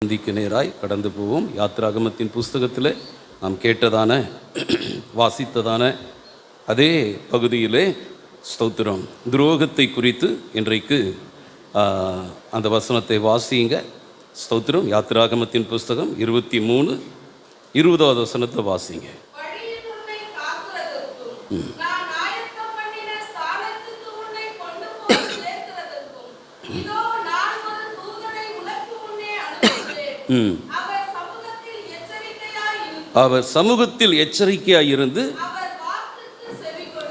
சந்திக்கு நேராய் கடந்து போவோம். யாத்திராகமத்தின் புஸ்தகத்தில் நாம் கேட்டதான வாசித்ததான அதே பகுதியிலே ஸ்தோத்திரம் துரோகத்தை குறித்து இன்றைக்கு அந்த வசனத்தை வாசியுங்க. ஸ்தோத்திரம் யாத்திராகமத்தின் புஸ்தகம் 23:20 வசனத்தை வாசிங்க. அவர் சமூகத்தில் எச்சரிக்கையாய் இருந்து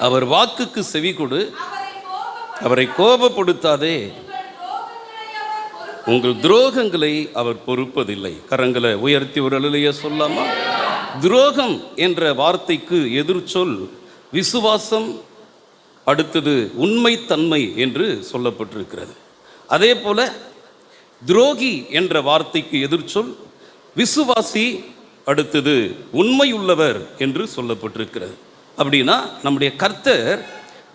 அவர் வாக்குக்கு செவி கொடு, அவரை கோபப்படுத்தாதே, உங்கள் துரோகங்களை அவர் பொறுப்பதில்லை. கரங்களை உயர்த்தி ஒரு அல்லேலூயா சொல்லாமா? துரோகம் என்ற வார்த்தைக்கு எதிர்ச்சொல் விசுவாசம், அடுத்தது உண்மைத்தன்மை என்று சொல்லப்பட்டிருக்கிறது. அதே போல துரோகி என்ற வார்த்தைக்கு எதிர்ச்சொல் விசுவாசி, அடுத்தது உண்மையுள்ளவர் என்று சொல்லப்பட்டிருக்கிறது. அப்படின்னா நம்முடைய கர்த்தர்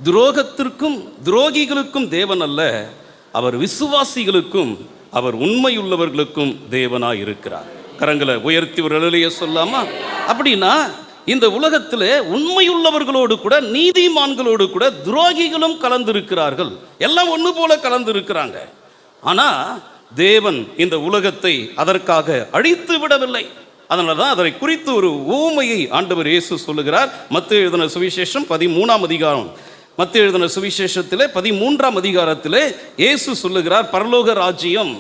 துரோகத்திற்கும் துரோகிகளுக்கும் தேவன் அல்ல, அவர் விசுவாசிகளுக்கும் அவர் உண்மையுள்ளவர்களுக்கும் தேவனாய் இருக்கிறார். கரங்களை உயர்த்தி ஒரு அல்லேலூயா சொல்லாமா? அப்படின்னா இந்த உலகத்தில் உண்மையுள்ளவர்களோடு கூட நீதிமான்களோடு கூட துரோகிகளும் கலந்திருக்கிறார்கள். எல்லாம் ஒன்று போல கலந்திருக்கிறாங்க. ஆனால் தேவன் இந்த உலகத்தை அதற்காக அழித்து விடவில்லை. அதனால தான் அதை குறித்து ஒரு ஊமையை ஆண்டவர் இயேசு சொல்லுகிறார். மத்தேயு எழுதின சுவிசேஷம் 13ஆம் அதிகாரம், மத்தேயு எழுதின சுவிசேஷத்திலே 13ஆம் அதிகாரத்திலே இயேசு சொல்லுகிறார், பரலோக ராஜ்யம்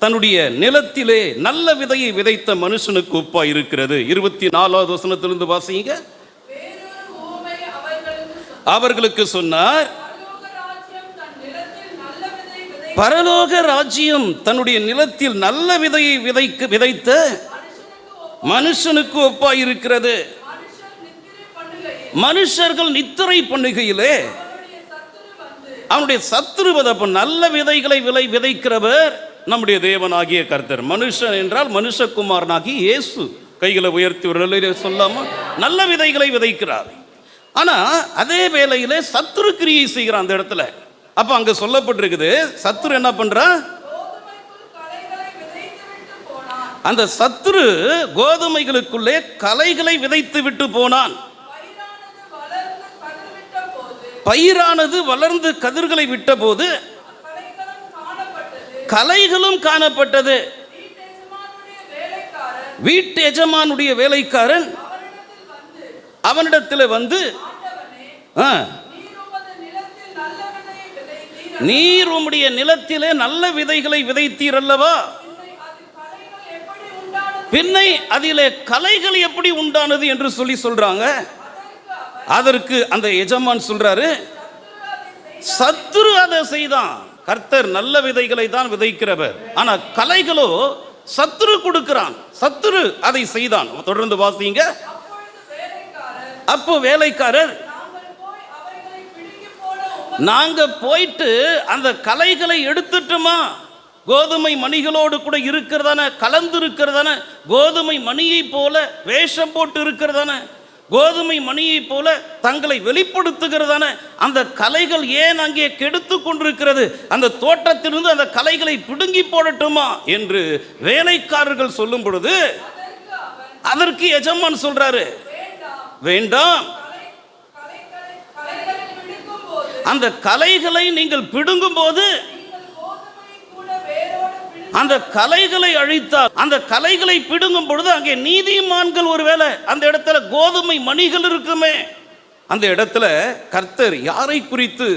தன்னுடைய நிலத்திலே நல்ல விதையை விதைத்த மனுஷனுக்கு ஒப்பாய் இருக்கிறது. 24வது வசனத்திலிருந்து வாசிங்க. அவர்களுக்கு சொன்னார், பரலோக ராஜ்யம் தன்னுடைய நிலத்தில் நல்ல விதையை விதைத்த மனுஷனுக்கு ஒப்பாய் இருக்கிறது. மனுஷர்கள் நித்திரை பண்ணுகையிலே அவனுடைய சத்துருவத, நல்ல விதைகளை விதைக்கிறவர் நம்முடைய தேவனாகிய கர்த்தர். மனுஷன் என்றால் மனுஷகுமாரனாகி இயேசு. கைகளை உயர்த்தி ஒரு அல்லேலூயா சொல்லாமா? நல்ல விதைகளை விதைக்கிறார். ஆனா அதே வேளையிலே சத்துரு கிரியை செய்கிறான் அந்த இடத்துல. அப்ப அங்க சொல்லப்பட்டிருக்குது, சத்துரு என்ன பண்றான்? அந்த சத்துரு கோதுமைகளுக்குள்ளே களைகளை விதைத்து விட்டு போனான். பயிரானது வளர்ந்து கதிர்களை விட்ட போது களைகளும் காணப்பட்டது. வீட்டு எஜமானுடைய வேலைக்காரன் அவனிடத்தில் வந்து, நீர் உம்முடைய நிலத்திலே நல்ல விதைகளை விதைத்தீர் அல்லவா, பின்னை அதிலே களைகள் எப்படி உண்டானது என்று சொல்றாங்க. அதற்கு அந்த எஜமான் சொல்றாரு, சத்துரு அதை செய்தான். கர்த்தர் நல்ல விதைகளை தான் விதைக்கிறவர், ஆனா களைகளோ சத்துரு கொடுக்கிறான். சத்துரு அதை செய்தான். தொடர்ந்து வாசிங்க. அப்போ வேலைக்காரர், நாங்க போயிட்டு அந்த களைகளை எடுத்துட்டோமா, கோதுமை மணிகளோடு கூட இருக்கிறதான, கலந்து இருக்கிறதான, கோதுமை மணியை போல வேஷம் போட்டு இருக்கிறதான, கோதுமை மணியை போல தங்களை வெளிப்படுத்துகிறதான அந்த களைகள் ஏன் அங்கே கெடுத்து கொண்டிருக்கிறது, அந்த தோட்டத்திலிருந்து அந்த களைகளை பிடுங்கி போடட்டுமா என்று வேலைக்காரர்கள் சொல்லும் பொழுது அதற்கு எஜமான் சொல்றாரு, வேண்டாம், அந்த களைகளை நீங்கள் பிடுங்கும் போது அந்த களைகளை அழித்தார். அந்த களைகளை பிடுங்கும் பொழுது அங்கே நீதிமான்கள் ஒருவேளை அந்த இடத்துல கோதுமை மணிகள் இருக்குமே, அந்த இடத்துல கர்த்தர் யாரை குறித்து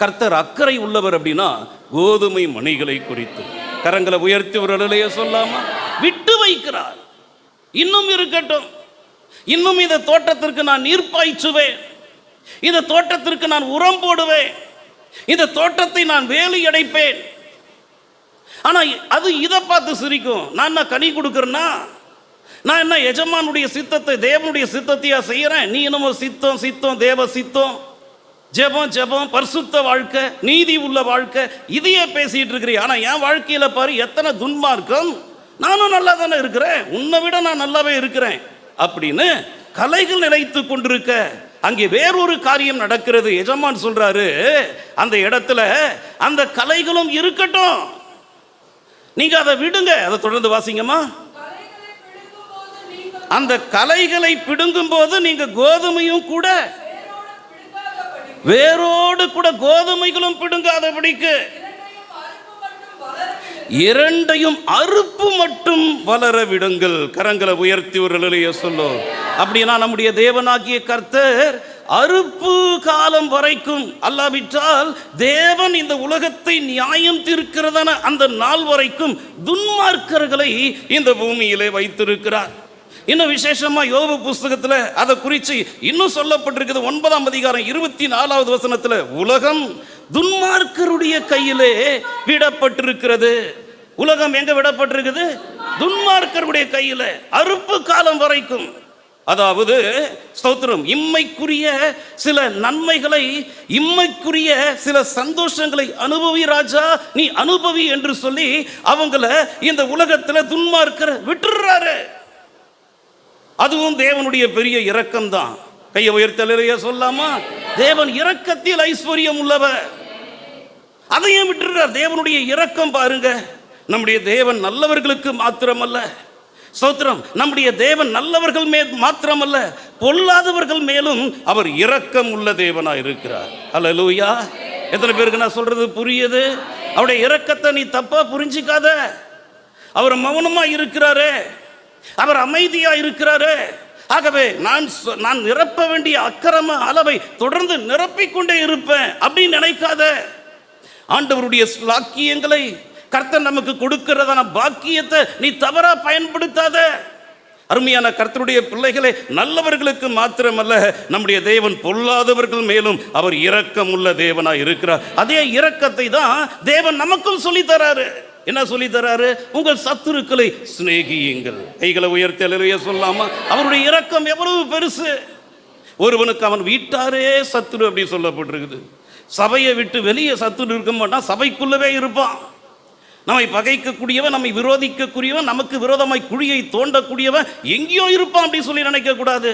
கர்த்தர் அக்கறை உள்ளவர் அப்படின்னா கோதுமை மணிகளை குறித்து. கரங்களை உயர்த்தி ஒரு அல்லேலூயா சொல்லாமா? விட்டு வைக்கிறார். இன்னும் இருக்கட்டும், இன்னும் இந்த தோட்டத்திற்கு நான் நீர் பாய்ச்சுவேன், இந்த தோட்டத்திற்கு நான் உரம் போடுவேன், இந்த தோட்டத்தை நான் வேலி அடைப்பேன். ஆனா அது இதை பார்த்து சிரிக்கும். நான் என்ன கனி கொடுக்கறேன்னா, நான் என்ன எஜமானுடைய சித்தத்தை தேவனுடைய சித்தத்தையா செய்யறேன்? நீ என்னமோ சித்தம் சித்தம் தேவ சித்தம், ஜெபம் ஜெபம், பரிசுத்த வாழ்க்கை, நீதி உள்ள வாழ்க்கை, இதையே பேசிட்டு இருக்கிறேன். ஆனா என் வாழ்க்கையில பாரு எத்தனை துன்மார்க்கம், நானும் நல்லா தானே இருக்கிறேன், உன்னை விட நான் நல்லாவே இருக்கிறேன் அப்படின்னு கலைகள் நினைத்து கொண்டிருக்க அங்கே வேறொரு காரியம் நடக்கிறது. எஜமான் சொல்றாரு, அந்த இடத்துல அந்த கலைகளும் இருக்கட்டும், நீங்க அதை விடுங்க. அதை தொடர்ந்து வாசிங்கம்மா. அந்த களைகளை பிடுங்கும் போது நீங்க கோதுமையும் கூட வேரோடு கூட கோதுமைகளும் பிடுங்காதபடிக்கு இரண்டையும் அறுப்பு மட்டும் வளர விடுங்கள். கரங்களை உயர்த்தி ஒரு அல்லேலூயா சொல்லும். அப்படின்னா நம்முடைய தேவனாகிய கர்த்தர் அறுப்பு காலம் வரைக்கும், அல்லாவிட்டால் தேவன் இந்த உலகத்தை நியாயம் தீர்க்கிறதான அந்த நாள் வரைக்கும் துன்மார்க்கர்களை இந்த பூமியிலே வைத்திருக்கிறார். இன்னும் விசேஷமா யோபு புஸ்தகத்துல அதை குறித்து இன்னும் சொல்லப்பட்டிருக்குது. 9ஆம் அதிகாரம் 24வது வசனத்துல, உலகம் துன்மார்க்கருடைய கையிலே விடப்பட்டிருக்கிறது. உலகம் எங்க விடப்பட்டிருக்குது? துன்மார்க்கருடைய கையில, அறுப்பு காலம் வரைக்கும். அதாவது ஸ்தோத்திரம், இம்மைக்குரிய சில நன்மைகளை, இம்மைக்குரிய சில சந்தோஷங்களை அனுபவி ராஜா, நீ அனுபவி என்று சொல்லி அவங்கள இந்த உலகத்துல துன்மார்க்கரை விட்டுறாரு. அதுவும் தேவனுடைய பெரிய இரக்கம் தான். கையை உயர்த்தலையா சொல்லாமா? தேவன் இரக்கத்தில் ஐஸ்வர்யம் உள்ளவர். அதையும் விட்டுறார். தேவனுடைய இரக்கம் பாருங்க. நம்முடைய தேவன் நல்லவர்களுக்கு மாத்திரமல்ல, ஸ்தோத்திரம், நம்முடைய தேவன் நல்லவர்கள் மேல் மாத்திரமல்ல, பொல்லாதவர்கள் மேலும் அவர் இரக்கம் உள்ள தேவனாய் இருக்கிறார். அல்லேலூயா. எத்தனை பேருக்கு நான் சொல்றது புரியுது? அவருடைய இரக்கத்தை நீ தப்பா புரிஞ்சிக்காத. அவர் மௌனமா இருக்கிறாரு, அவர் அமைதியா இருக்கிறாரு. ஆகவே நான் நிரப்ப வேண்டிய அக்கிரம அளவை தொடர்ந்து நிரப்பிக்கொண்டே இருப்பேன் அப்படின்னு நினைக்காத. ஆண்டவருடைய வாக்கியங்களை, கர்த்தர் நமக்கு கொடுக்கிறதான பாக்கியத்தை நீ தவறா பயன்படுத்தாத. அருமையான கர்த்தருடைய பிள்ளைகளே, நல்லவர்களுக்கு மாத்திரமல்ல, நம்முடைய தேவன் பொல்லாதவர்கள் மேலும் அவர் இரக்கம் உள்ள தேவனாய் இருக்கிறார். அதே இரக்கத்தை தான் தேவன் நமக்கும் சொல்லி தராரு. என்ன சொல்லி தராரு? உங்கள் சத்துருக்களை சிநேகியுங்கள். கைகளை உயர்த்தி அல்லேலூயா சொல்லாமா? அவருடைய இரக்கம் எவ்வளவு பெருசு. ஒருவனுக்கு அவன் வீட்டாரே சத்துரு அப்படி சொல்லப்பட்டிருக்குது. சபையை விட்டு வெளியே சத்துரு இருக்க மாட்டான், சபைக்குள்ளவே இருப்பான். நம்மை பகைக்கக்கூடியவன், நம்மை விரோதிக்கக்கூடியவன், நமக்கு விரோதமாய் குழியை தோண்டக்கூடியவன் எங்கேயோ இருப்பான் அப்படி சொல்லி நினைக்க கூடாது.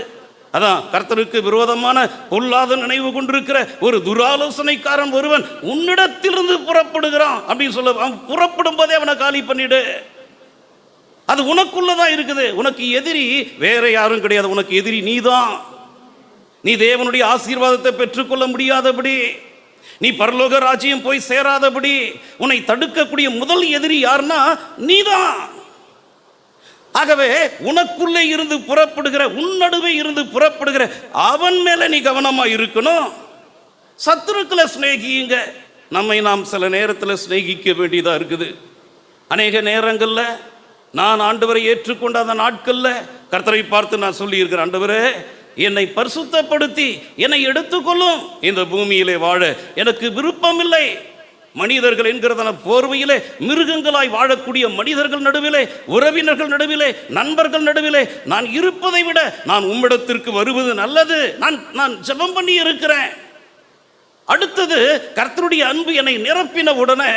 அதான் கர்த்தருக்கு விரோதமான பொல்லாத நினைவு கொண்டிருக்கிற ஒரு துராலோசனைக்காரன் ஒருவன் உன்னிடத்திலிருந்து புறப்படுகிறான் அப்படின்னு சொல்ல, அவன் புறப்படும் போதே அவனை காலி பண்ணிடு. அது உனக்குள்ளதான் இருக்குது. உனக்கு எதிரி வேற யாரும் கிடையாது, உனக்கு எதிரி நீதான். நீ தேவனுடைய ஆசீர்வாதத்தை பெற்றுக்கொள்ள முடியாதபடி, நீ பரலோக ராஜ்யம் போய் சேராதபடி உன்னை தடுக்கக்கூடிய முதல் எதிரி யாருன்னா நீதான். ஆகவே உனக்குள்ளே இருந்து புறப்படுகிற, உன் நடுவே இருந்து புறப்படுகிற அவன் மேல நீ கவனமா இருக்கணும். சத்துருக்களை சிநேகியுங்க. நம்மை நாம் சில நேரத்தில் சிநேகிக்க வேண்டியதா இருக்குது. அநேக நேரங்கள்ல நான் ஆண்டவரை ஏற்றுக்கொண்ட அந்த நாட்கள்ல கர்த்தரை பார்த்து நான் சொல்லி இருக்கிறேன், ஆண்டவரே என்னை பரிசுத்தப்படுத்தி என்னை எடுத்துக்கொள்ளும். இந்த பூமியிலே வாழ எனக்கு விருப்பம் இல்லை. மனிதர்கள் என்கிறதான போர்வையிலே மிருகங்களாய் வாழக்கூடிய மனிதர்கள் நடுவிலே, உறவினர்கள் நடுவிலே, நண்பர்கள் நடுவிலே நான் இருப்பதை விட நான் உம்மிடத்திற்கு வருவது நல்லது. நான் ஜெபம் பண்ணி இருக்கிறேன். அடுத்தது, கர்த்தருடைய அன்பு என்னை நிரப்பின உடனே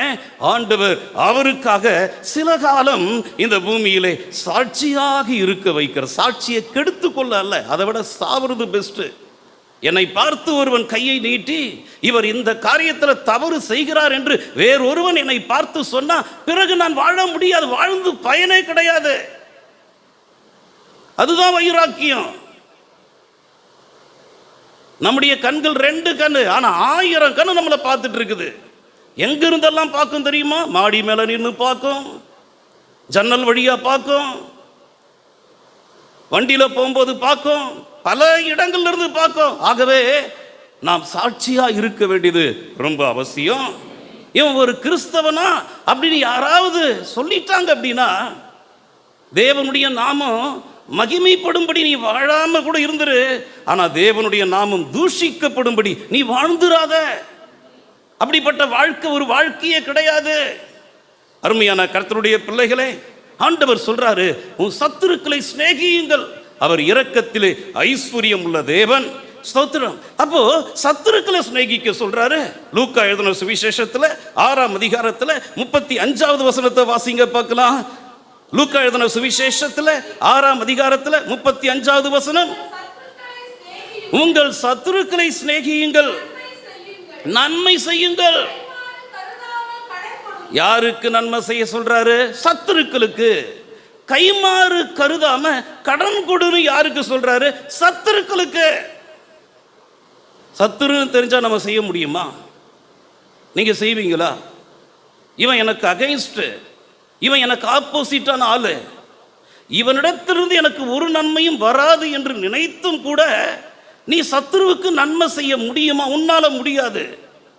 ஆண்டவர் அவருக்காக சில காலம் இந்த பூமியிலே சாட்சியாக இருக்க வைக்கிற. சாட்சியை கெடுத்து கொள்ள அல்ல, அதை விட சாவது பெஸ்ட். என்னை பார்த்து ஒருவன் கையை நீட்டி இவர் இந்த காரியத்தில் தவறு செய்கிறார் என்று வேறொருவன் என்னை பார்த்து சொன்னா பிறகு நான் வாழ முடியாது, வாழ்ந்து பயனே கிடையாது. அதுதான் வைராக்கியம். நம்முடைய கண்கள் 2 கண்ணு, ஆனா 1000 கண்ணு நம்மளை பார்த்துட்டு இருக்குது. எங்க இருந்தெல்லாம் பார்க்கும் தெரியுமா? மாடி மேல நின்று பார்க்கும், ஜன்னல் வழியா பார்க்கும், வண்டியில போகும்போது பார்க்கும், பல இடங்கள்ல இருந்து பார்க்கும். ஆகவே நாம் சாட்சியா இருக்க வேண்டியது ரொம்ப அவசியம். இவன் ஒரு கிறிஸ்தவனா அப்படின்னு யாராவது சொல்லிட்டாங்க அப்படின்னா, தேவனுடைய நாமம் மகிமைப்படும்படி நீ வாழாம கூட இருந்துரு, ஆனா தேவனுடைய நாமம் தூஷிக்கப்படும்படி நீ வாழ்ந்துராத. அப்படிப்பட்ட வாழ்க்கை ஒரு வாழ்க்கையே கிடையாது. அருமையான கர்த்தருடைய பிள்ளைகளே, ஆண்டவர் சொல்றாரு, உன் சத்துருக்களை சிநேகியுங்கள், அவர் இரக்கத்திலே ஐஸ்வர்யம் உள்ள தேவன். ஸ்தோத்திரம். அப்போ சத்துருக்களை சிநேகிக்க சொல்றாரு. லூக்கா எழுதின சுவிசேஷத்துல 6ஆம் அதிகாரத்துல 35வது வசனத்தை வாசிங்க பார்க்கலாம். லூக்கா எழுதின சுவிசேஷத்துல 6ஆம் அதிகாரத்துல 35வது வசனம், உங்கள் சத்துருக்களை சிநேகியுங்கள், நன்மை செய்யுங்கள், யாருக்கு நன்மை செய்ய சொல்றாரு? சத்துருக்களுக்கு. கைமாறு கருதாம கடன் கொடுன்னு யாருக்கு சொல்றாரு? சத்துருக்களுக்கு. சத்துருன்னு தெரிஞ்சா நம்ம செய்ய முடியுமா? நீங்க செய்வீங்களா? இவன் எனக்கு அகைன்ஸ்ட், இவன் எனக்கு ஆப்போசிட்டான ஆளு, இவனிடத்திலிருந்து எனக்கு ஒரு நன்மையும் வராது என்று நினைத்தும் கூட நீ சத்துருவுக்கு நன்மை செய்ய முடியுமா? உன்னால முடியாது.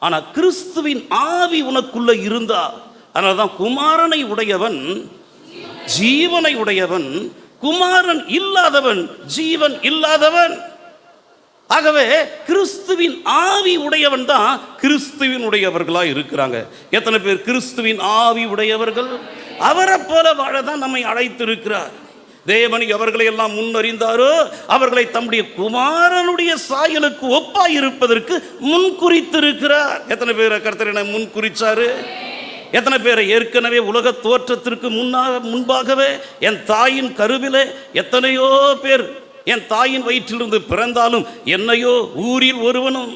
ஆனா கிறிஸ்துவின் ஆவி உனக்குள்ள இருந்தா, அதனால்தான் குமாரனை உடையவன் ஜீவனை உடையவன், குமாரன் இல்லாதவன் ஜீவன் இல்லாதவன். ஆகவே கிறிஸ்துவின் ஆவி உடையவன் தான் கிறிஸ்துவின் உடையவர்களா இருக்கிறாங்க. எத்தனை பேர் கிறிஸ்துவின் ஆவி உடையவர்கள்? அவரை போல வாழதான் நம்மை அழைத்திருக்கிறார். தேவன் அவர்களை எல்லாம் முன்னறிந்தாரோ அவர்களை தம்முடைய குமாரனுடைய சாயலுக்கு ஒப்பாய் இருப்பதற்கு முன் குறித்திருக்கிறார். எத்தனை பேரை கர்த்தர் என முன் குறிச்சாரு? எத்தனை பேரை ஏற்கனவே உலக தோற்றத்திற்கு முன்பாகவே என் தாயின் கருவிலே எத்தனையோ பேர் என் தாயின் வயிற்றிலிருந்து பிறந்தாலும் என்னையோ ஊரில் ஒருவனும்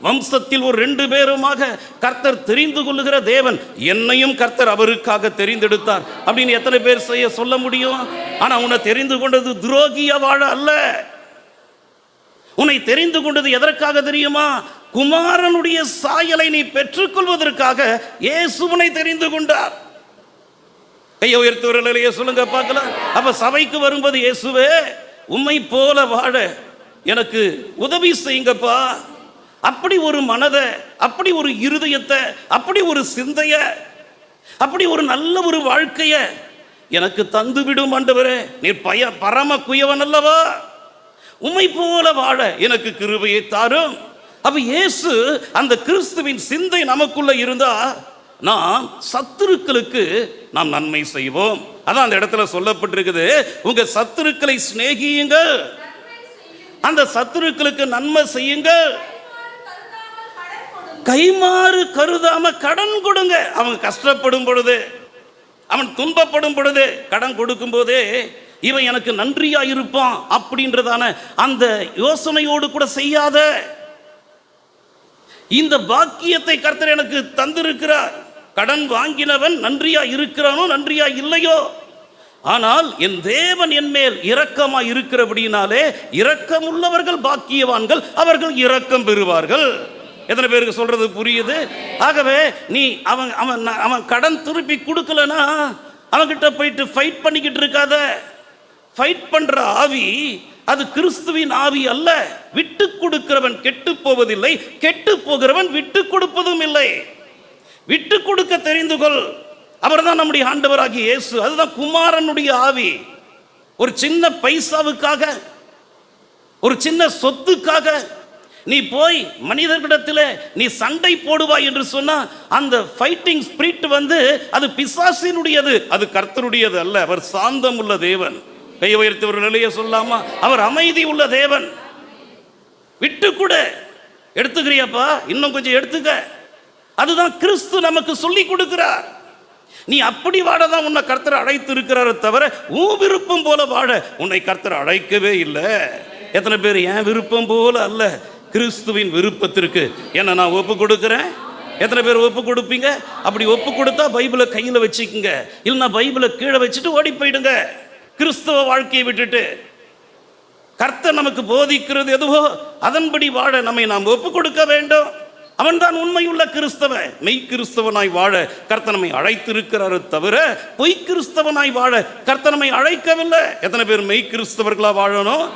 வம்சத்தில் ஒரு 2 பேருமாக கர்த்தர் தெரிந்து கொள்ளுகிற தேவன், என்னையும் கர்த்தர் அவருக்காக தெரிந்தெடுத்தார் அப்படின்னு எத்தனை பேர் சொல்ல முடியும்? ஆனா உன்னை தெரிந்து கொண்டது துரோகியா வாழ அல்ல. உன்னை தெரிந்து கொண்டது எதற்காக தெரியுமா? குமாரனுடைய சாயலை நீ பெற்றுக்கொள்வதற்காக இயேசுவனை தெரிந்து கொண்டார். கையை உயர்த்துவர்களே சொல்லுங்க பார்க்கலாம். அப்ப சபைக்கு வரும்போது இயேசுவே உம்மை போல வாழ எனக்கு உதவி செய்யுங்கப்பா, அப்படி ஒரு மனதை, அப்படி ஒரு இருதயத்தை, அப்படி ஒரு சிந்தைய, அப்படி ஒரு நல்ல ஒரு வாழ்க்கைய எனக்கு தந்துவிடும் ஆண்டவரே, நீர் பரம குயவன் அல்லவா, உம்மை போல வாழ எனக்கு கிருபையை தாரும். அப்ப இயேசு அந்த கிறிஸ்துவின் சிந்தை நமக்குள்ள இருந்தா நாம் சத்துருக்களுக்கு நாம் நன்மை செய்வோம். அதான் அந்த இடத்துல சொல்லப்பட்டிருக்குது, உங்க சத்துருக்களை சிநேகியுங்கள், அந்த சத்துருக்களுக்கு நன்மை செய்யுங்கள், கைமாறு கருதாம கடன் கொடுங்க. அவன் கஷ்டப்படும் பொழுது, அவன் துன்பப்படும் பொழுது கடன் கொடுக்கும் போதே இவன் எனக்கு நன்றியா இருப்பான் அப்படின்றதான அந்த யோசனையோடு கூட செய்யாத. இந்த பாக்கியத்தை கர்த்தர் எனக்கு தந்திருக்கிறார். கடன் வாங்கினவன் நன்றியா இருக்கிறானோ நன்றியா இல்லையோ, ஆனால் என் தேவன் என் மேல் இரக்கமா இருக்கிறபடினாலே இரக்கம் உள்ளவர்கள் பாக்கியவான்கள், அவர்கள் இரக்கம் பெறுவார்கள். எத்தனை பேருக்கு சொல்றது புரியுது? ஆகவே நீ அவன் அவன் அவன் கடன் திருப்பி கொடுக்கலனா அவன்கிட்ட போயிட்டு ஃபைட் பண்ணிக்கிட்டு இருக்காத. ஃபைட் பண்ற ஆவி அது கிறிஸ்துவின் ஆவி அல்ல. விட்டு கொடுக்கிறவன் கெட்டு போவதில்லை, கெட்டு போகிறவன் விட்டு கொடுப்பதும் இல்லை. விட்டு கொடுக்க தெரிந்து கொள். அவர்தான் நம்முடைய ஆண்டவராகிய இயேசு. அதுதான் குமாரனுடைய ஆவி. ஒரு சின்ன பைசாவுக்காக, ஒரு சின்ன சொத்துக்காக நீ போய் மனிதர்களிடத்தில் நீ சண்டை போடுவாய் என்று சொன்னா அந்த ஃபைட்டிங் ஸ்பிரிட் அது பிசாசினுடையது, அது கர்த்தருடையது அல்ல. அவர் சாந்தம் உள்ள தேவன். கை உயர்த்தவர் நிலைய சொல்லாமா? அவர் அமைதி உள்ள தேவன். விட்டு கூட எடுத்துக்கிறியாப்பா, இன்னும் கொஞ்சம் எடுத்துக்க. அதுதான் கிறிஸ்து நமக்கு சொல்லி கொடுக்கிறார். நீ அப்படி வாழதான் உன்னை கர்த்தர் அழைத்து இருக்கிறார தவிர உன் விருப்பம் போல வாழ உன்னை கர்த்தர் அழைக்கவே இல்லை. எத்தனை பேர் என் விருப்பம் போல அல்ல, கிறிஸ்துவின் விருப்பத்திற்கு என்ன நான் ஒப்பு கொடுக்கிறேன்? எத்தனை பேர் ஒப்பு கொடுப்பீங்க? அப்படி ஒப்பு கொடுத்தா பைபிளை கையில் வச்சுக்குங்க, இல்லைன்னா பைபிளை கீழே வச்சுட்டு ஓடி போயிடுங்க. கிறிஸ்துவ வாழ்க்கையை விட்டுட்டு கர்த்தர் நமக்கு போதிக்கிறது எதுவோ அதன்படி வாழ நம்மை நாம் ஒப்பு கொடுக்க வேண்டும். அவன்தான் உண்மையுள்ள கிறிஸ்தவன். மெய் கிறிஸ்தவனாய் வாழ கர்த்தர் நம்மை அழைத்திருக்கிறாரு தவிர பொய் கிறிஸ்தவனாய் வாழ கர்த்தர் நம்மை அழைக்கவில்லை. எத்தனை பேர் மெய் கிறிஸ்தவர்களா வாழணும்?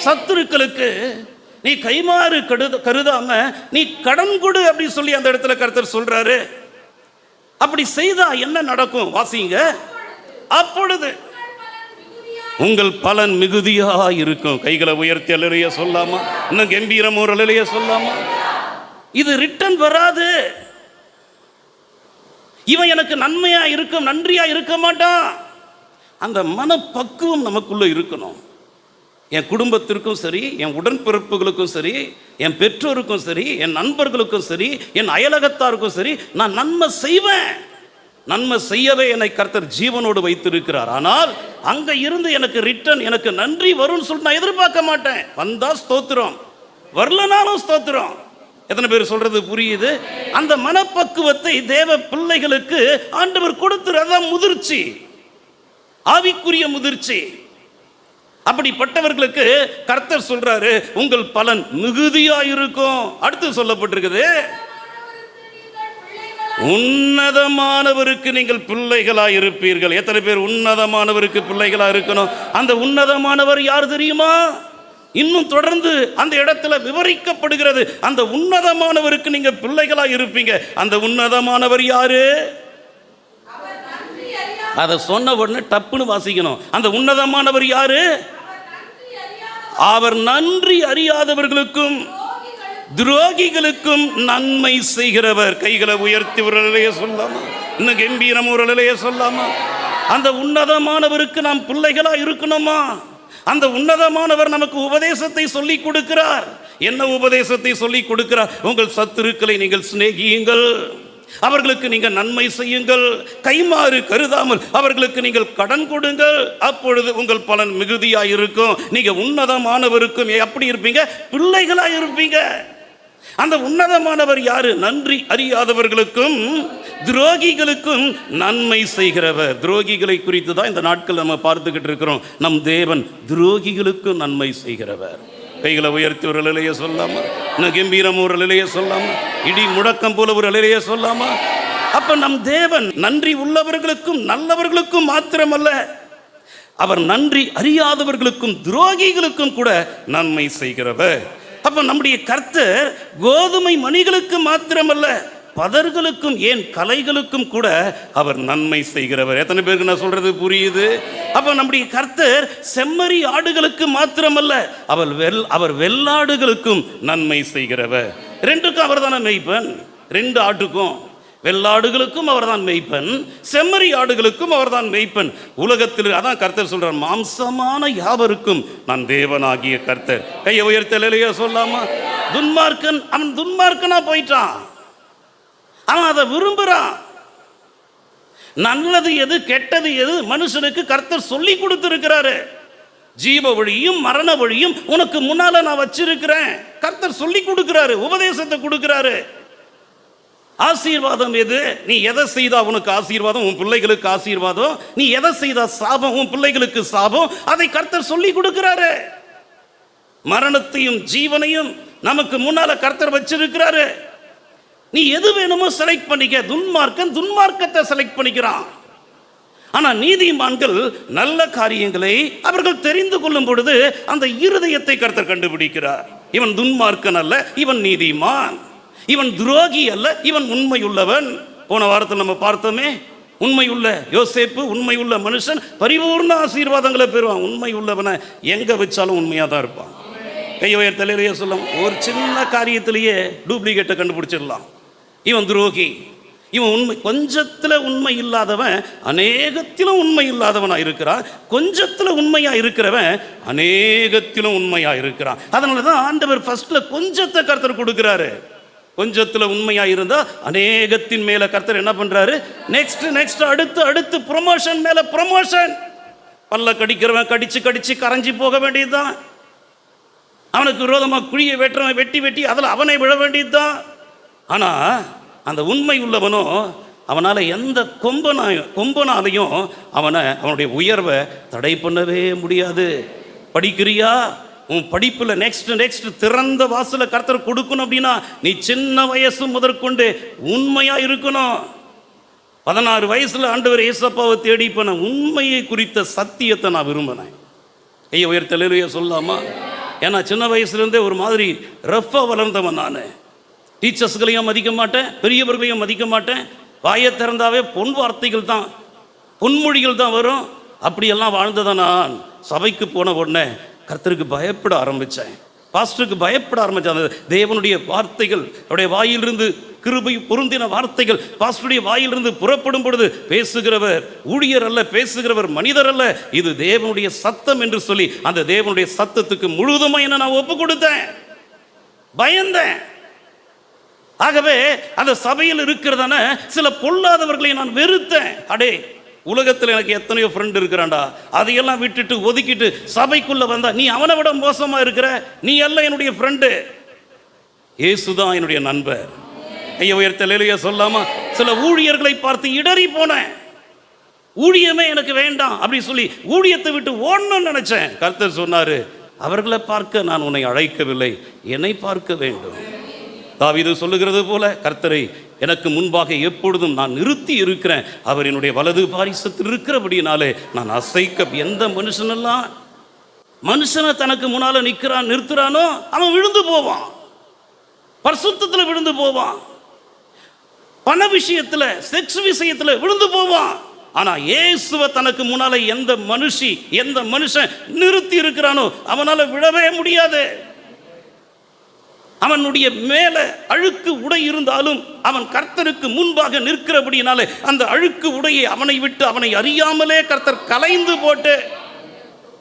சத்துருக்களுக்கு நீ கைமாறு கருதாம நீ கடன் கொடு அப்படி சொல்லி அந்த இடத்துல கர்த்தர் சொல்றாரு. அப்படி செய்தா என்ன நடக்கும்? வாசிங்க. அப்பொழுது உங்கள் பலன் மிகுதியா இருக்கும். கைகளை உயர்த்தி அல்லைய சொல்லாமா? இன்னும் கம்பீரம் ஒரு அல்லைய சொல்லாமா? இது ரிட்டர்ன் வராது. இவன் எனக்கு நன்மையா இருக்கும், நன்றியா இருக்க மாட்டான். அந்த மனப்பக்குவம் நமக்குள்ள இருக்கணும். என் குடும்பத்திற்கும் சரி, என் உடன்பிறப்புகளுக்கும் சரி, என் பெற்றோருக்கும் சரி, என் நண்பர்களுக்கும் சரி, என் அயலகத்தாருக்கும் சரி, நான் நன்மை செய்வேன். நன்மை செய்யவே என்னை கர்த்தர் ஜீவனோடு வைத்திருக்கிறார். ஆனால் அங்க இருந்து எனக்கு ரிட்டர்ன், எனக்கு நன்றி வரும்னு சொல்லிட்டு நான் எதிர்பார்க்க மாட்டேன். வந்தா ஸ்தோத்திரம், வரலனாலும் ஸ்தோத்திரம். எத்தனை பேர் சொல்றது புரியுது? அந்த மனப்பக்குவத்தை தேவ பிள்ளைகளுக்கு ஆண்டவர் கொடுத்துறதான் முதிர்ச்சி, ஆவிக்குரிய முதிர்ச்சி. அப்படிப்பட்டவர்களுக்கு கர்த்தர் சொல்றாரு, உங்கள் பலன் மிகுதியா இருக்கும். அடுத்து சொல்லப்பட்டிருக்குது, உன்னதமானவருக்கு நீங்கள் பிள்ளைகளாய் இருப்பீர்கள். எத்தனை பேர் உன்னதமானவருக்கு பிள்ளைகளா இருக்கணும்? அந்த உன்னதமானவர் யார் தெரியுமா? இன்னும் தொடர்ந்து அந்த இடத்துல விவரிக்கப்படுகிறது. அந்த உன்னதமானவருக்கு நீங்க பிள்ளைகளா இருப்பீங்க. அந்த உன்னதமானவர் யாரு? அதை சொன்ன உடனே டப்புன்னு வாசிக்கணும். அந்த உன்னதமானவர் யாரு? அவர் நன்றி அறியாதவர்களுக்கும் துரோகிகளுக்கும் நன்மை செய்கிறவர். கைகளை உயர்த்தி ஒரு நிலையை சொல்லாமா? இன்னும் கம்பீரம் ஒரு நிலையை சொல்லாமா? அந்த உன்னதமானவருக்கு நாம் பிள்ளைகளா இருக்கணுமா? அந்த உன்னதமானவர் நமக்கு உபதேசத்தை சொல்லி கொடுக்கிறார். என்ன உபதேசத்தை சொல்லி கொடுக்கிறார்? உங்கள் சத்துருக்களை நீங்கள் சிநேகியுங்கள், அவர்களுக்கு நீங்கள் நன்மை செய்யுங்கள், கைமாறு கருதாமல் அவர்களுக்கு நீங்கள் கடன் கொடுங்கள், அப்பொழுது உங்கள் பலன் மிகுதியாக இருக்கும். நீங்க உன்னதமானவருக்கும் எப்படி இருப்பீங்க? பிள்ளைகளாக இருப்பீங்க. அந்த உன்னதமானவர் யாரு? நன்றி அறியாதவர்களுக்கும் துரோகிகளுக்கும் நன்மை செய்கிறவர். துரோகிகளை குறித்து தான் இந்த நாட்கள் நம்ம பார்த்துக்கிட்டு இருக்கிறோம். நம் தேவன் துரோகிகளுக்கும் நன்மை செய்கிறவர். கைகளை உயர்த்தி ஒரு நிலையை சொல்லாமா? இன்னும் கம்பீரம் ஒரு நிலையை சொல்லாமா? இடி முழக்கம் போல ஒரு நிலையை சொல்லாமா? அப்ப நம் தேவன் நன்றி உள்ளவர்களுக்கும் நல்லவர்களுக்கும் மாத்திரமல்ல, அவர் நன்றி அறியாதவர்களுக்கும் துரோகிகளுக்கும் கூட நன்மை செய்கிறவர். அப்ப நம்முடைய கர்த்தர் கோதுமை மணிகளுக்கு மாத்திரமல்ல, பதர்களுக்கும் ஏன் கலைகளுக்கும் கூட அவர் நன்மை செய்கிறவர். எத்தனை பேருக்கு நான் சொல்றது புரியுது? அப்ப நம்முடைய கர்த்தர் செம்மறி ஆடுகளுக்கு மாத்திரமல்ல, அவர் வெள்ளாடுகளுக்கும் நன்மை செய்கிறவர். ரெண்டுக்கும் அவர் தானே மெய்ப்பன். ரெண்டு ஆட்டுக்கும், வெள்ளாடுகளுக்கும் அவர் தான் மெய்ப்பன், செம்மறி ஆடுகளுக்கும் அவர் தான் மெய்ப்பன். உலகத்தில் அதான் கர்த்தர் சொல்றார், மாம்சமான யாவருக்கும் நான் தேவனாகிய கர்த்தர். கையை உயர்த்தலையா சொல்லாமா? துன்மார்க்கன் அவன் துன்மார்க்கனா போயிட்டான், அவன் அதை விரும்புறான். நல்லது எது கெட்டது எது மனுஷனுக்கு கர்த்தர் சொல்லி கொடுத்திருக்கிறாரு. ஜீவ வழியும் மரண வழியும் உனக்கு முன்னால நான் வச்சிருக்கிறேன். கர்த்தர் சொல்லி கொடுக்கிறாரு, உபதேசத்தை கொடுக்கிறாரு. ஆசீர்வாதம் எது? நீ எதை செய்தா உனக்கு ஆசீர்வாதம், உன் பிள்ளைகளுக்கு ஆசீர்வாதம். நீ எதை செய்தா சாபம், உன் பிள்ளைகளுக்கு சாபம். அதை கர்த்தர் சொல்லி கொடுக்கிறாரு. மரணத்தையும் ஜீவனையும் நமக்கு முன்னால கர்த்தர் வச்சிருக்கிறாரு. நீ எது வேணுமோ செலக்ட் பண்ணிக்க. துன்மார்க்கன் துன்மார்க்கத்தை செலக்ட் பண்ணிக்கிறான். ஆனா நீதிமான்கள் நல்ல காரியங்களை அவர்கள் தெரிந்து கொள்ளும் பொழுது அந்த இருதயத்தை கர்த்தர் கண்டுபிடிக்கிறார். இவன் துன்மார்க்கன் அல்ல, இவன் நீதிமான். இவன் துரோகி அல்ல, இவன் உண்மையுள்ளவன். போன வாரத்தில் நம்ம பார்த்தோமே, உண்மையுள்ள யோசேப்பு, உண்மையுள்ள மனுஷன் பரிபூர்ண ஆசீர்வாதங்களை பெறுவான். உண்மை உள்ளவனை எங்க வச்சாலும் உண்மையா தான் இருப்பான். கையொயர் தலையிலேயே சொல்லலாம், ஒரு சின்ன காரியத்திலேயே டூப்ளிகேட்டை கண்டுபிடிச்சிடலாம். இவன் துரோகி, இவன் உண்மை, கொஞ்சத்துல உண்மை இல்லாதவன் அநேகத்திலும் உண்மை இல்லாதவனா இருக்கிறான். கொஞ்சத்துல உண்மையா இருக்கிறவன் அநேகத்திலும் உண்மையா இருக்கிறான். அதனாலதான் ஆண்டவர் ஃபர்ஸ்ட்ல கொஞ்சத்தை கர்த்தர் கொடுக்கிறாரு. கொஞ்சத்துல உண்மையா இருந்தா அநேகத்தின் மேல கர்த்தர் என்ன பண்றாரு? நெக்ஸ்ட் அடுத்து அடுத்து ப்ரொமோஷன் மேல ப்ரொமோஷன். பல்ல கடிக்கிறவன் கடிச்சு கடிச்சு கரைஞ்சி போக வேண்டியதுதான். அவனுக்கு விரோதமாக குழியை வெட்டுறவன் வெட்டி வெட்டி அதில் அவனை விழ வேண்டியதுதான். ஆனா அந்த உண்மை உள்ளவனோ அவனால எந்த கொம்பனாலையும் அவனுடைய உயர்வை தடை பண்ணவே முடியாது. படிக்கிறியா? உன் படிப்புல நெக்ஸ்ட் திறந்த வாசல கர்த்தர் கொடுக்கணும் அப்படின்னா நீ சின்ன வயசு முதற்கொண்டு உண்மையா இருக்கணும். 16 வயசுல ஆண்டவர் ஏசப்பாவை தேடி போன உண்மையை குறித்த சத்தியத்தை நான் விரும்பினேன். ஐயா உயர்த்தலையா சொல்லாமா? ஏன்னா சின்ன வயசுலேருந்தே ஒரு மாதிரி ரஃப்பாக வளர்ந்தவன் நான். டீச்சர்ஸ்களையும் மதிக்க மாட்டேன், பெரியவர்களையும் மதிக்க மாட்டேன். வாயை திறந்தாவே பொன் வார்த்தைகள் தான், பொன்மொழிகள் தான் வரும். அப்படியெல்லாம் வாழ்ந்ததான் நான் சபைக்கு போன உடனே கர்த்தருக்கு பயப்பட ஆரம்பித்தேன், பாஸ்டருக்கு பயப்பட ஆரம்பித்தேன். அந்த தேவனுடைய வார்த்தைகள் அவருடைய வாயிலிருந்து கிருபை பொருந்தின வார்த்தைகள் பாஸ்டருடைய வாயிலிருந்து புறப்படும் பொழுது பேசுகிறவர் ஊழியர் அல்ல, பேசுகிறவர் மனிதர் அல்ல, இது தேவனுடைய சத்தம் என்று சொல்லி அந்த தேவனுடைய சத்தத்துக்கு முழுவதுமாக என்ன நான் ஒப்பு கொடுத்தேன், பயந்தேன். ஆகவே அந்த சபையில் இருக்கிறதான சில பொல்லாதவர்களை நான் வெறுத்தேன். அடே, உலகத்தில் எனக்கு எத்தனையோ ஃப்ரெண்ட் இருக்கிறான்டா, அதையெல்லாம் விட்டுட்டு ஒதுக்கிட்டு சபைக்குள்ள வந்தா நீ அவனை விட மோசமா இருக்கிற, நீ எல்லாம் என்னுடைய ஃப்ரெண்டு. இயேசுதான் என்னுடைய நண்பர். கையை உயர்த்தலையா சொல்லாமா? சில ஊழியர்களை பார்த்து இடறி போனேன், ஊழியமே எனக்கு வேண்டாம் அப்படி சொல்லி ஊழியத்தை விட்டு ஓடணும்னு நினைச்சேன். கர்த்தர் சொன்னாரு, அவர்களை பார்க்க நான் உன்னை அழைக்கவில்லை, என்னை பார்க்க வேண்டும். தாவீது சொல்லுகிறது போல, கர்த்தரை எனக்கு முன்பாக எப்பொழுதும் நான் நிறுத்தி இருக்கிறேன், அவர் என்னுடைய வலது பாரிசத்தில் இருக்கிறபடினாலே நான் அசைக்க. எந்த மனுஷனை தனக்கு முன்னால நிறுத்துறானோ அவன் விழுந்து போவான், பரிசுத்தத்தில் விழுந்து போவான், பண விஷயத்துல செக்ஸ் விஷயத்துல விழுந்து போவான். ஆனா இயேசுவை தனக்கு முன்னால எந்த மனுஷன் நிறுத்தி இருக்கிறானோ அவனால விழவே முடியாது. அவனுடைய மேல அழுக்கு உடை இருந்தாலும் அவன் கர்த்தருக்கு முன்பாக நிற்கிறபடினாலே அந்த அழுக்கு உடையை அவனை விட்டு அவனை அறியாமலே கர்த்தர் கலைந்து போட்டு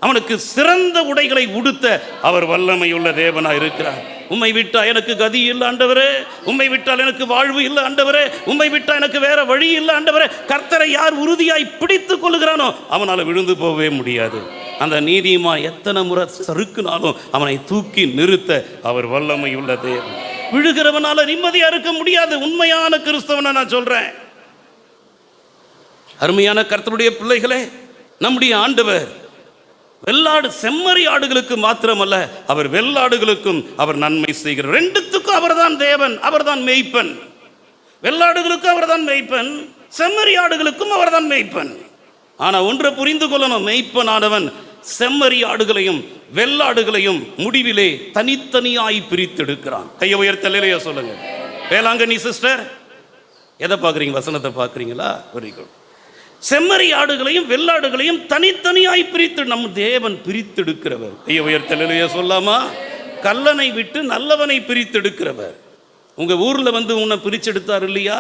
அவனுக்கு சிறந்த உடைகளை உடுத்த அவர் வல்லமையுள்ள தேவனாய் இருக்கிறார். உம்மை விட்டா எனக்கு கதி இல்லை ஆண்டவரே, உம்மை விட்டால் எனக்கு வாழ்வு இல்லை ஆண்டவரே, உம்மை விட்டா எனக்கு வேற வழி இல்லை ஆண்டவரே. கர்த்தரை யார் உறுதியாய் பிடித்துக் கொள்ளுகிறானோ அவனால விழுந்து போகவே முடியாது. அந்த நீதிமான் எத்தனை முறை சறுக்குனாலும் அவனை தூக்கி நிறுத்த அவர் வல்லமையுள்ள தேவன். விழுகிறவனால நிம்மதியா இருக்க முடியாது. உண்மையான கிறிஸ்தவனை நான் சொல்றேன். அருமையான கர்த்தருடைய பிள்ளைகளே, நம்முடைய ஆண்டவர் செம்மறி ஆடுகளுக்கு மாத்திரமல்ல, அவர் வெள்ளாடுகளுக்கும் அவர் நன்மை செய்கிறார். ரெண்டுத்துக்கும் அவர்தான் தேவன், அவர்தான் மேய்ப்பன். வெள்ளாடுகளுக்கும் அவர்தான் மேய்ப்பன், செம்மறி ஆடுகளுக்கும் அவர்தான் மேய்ப்பன். ஆனா ஒன்றை புரிந்து கொள்ளணும், மேய்ப்பனானவன் செம்மறி ஆடுகளையும் வெள்ளாடுகளையும் முடிவிலே தனித்தனியாய் பிரித்தெடுக்கிறான். கையை உயர்த்தலையா சொல்லுங்க. வேளாங்கண்ணி சிஸ்டர், எதை பார்க்குறீங்க? வசனத்தை பார்க்குறீங்களா? Very good. செம்மறி ஆடுகளையும் வெள்ளாடுகளையும் தனித்தனியாய் பிரித்து நம் தேவன் பிரித்தெடுக்கிறவர். கையை உயர்த்தலையா சொல்லாமா? கல்லனை விட்டு நல்லவனை பிரித்தெடுக்கிறவர். உங்க ஊர்ல உன்னை பிரிச்செடுத்தார் இல்லையா?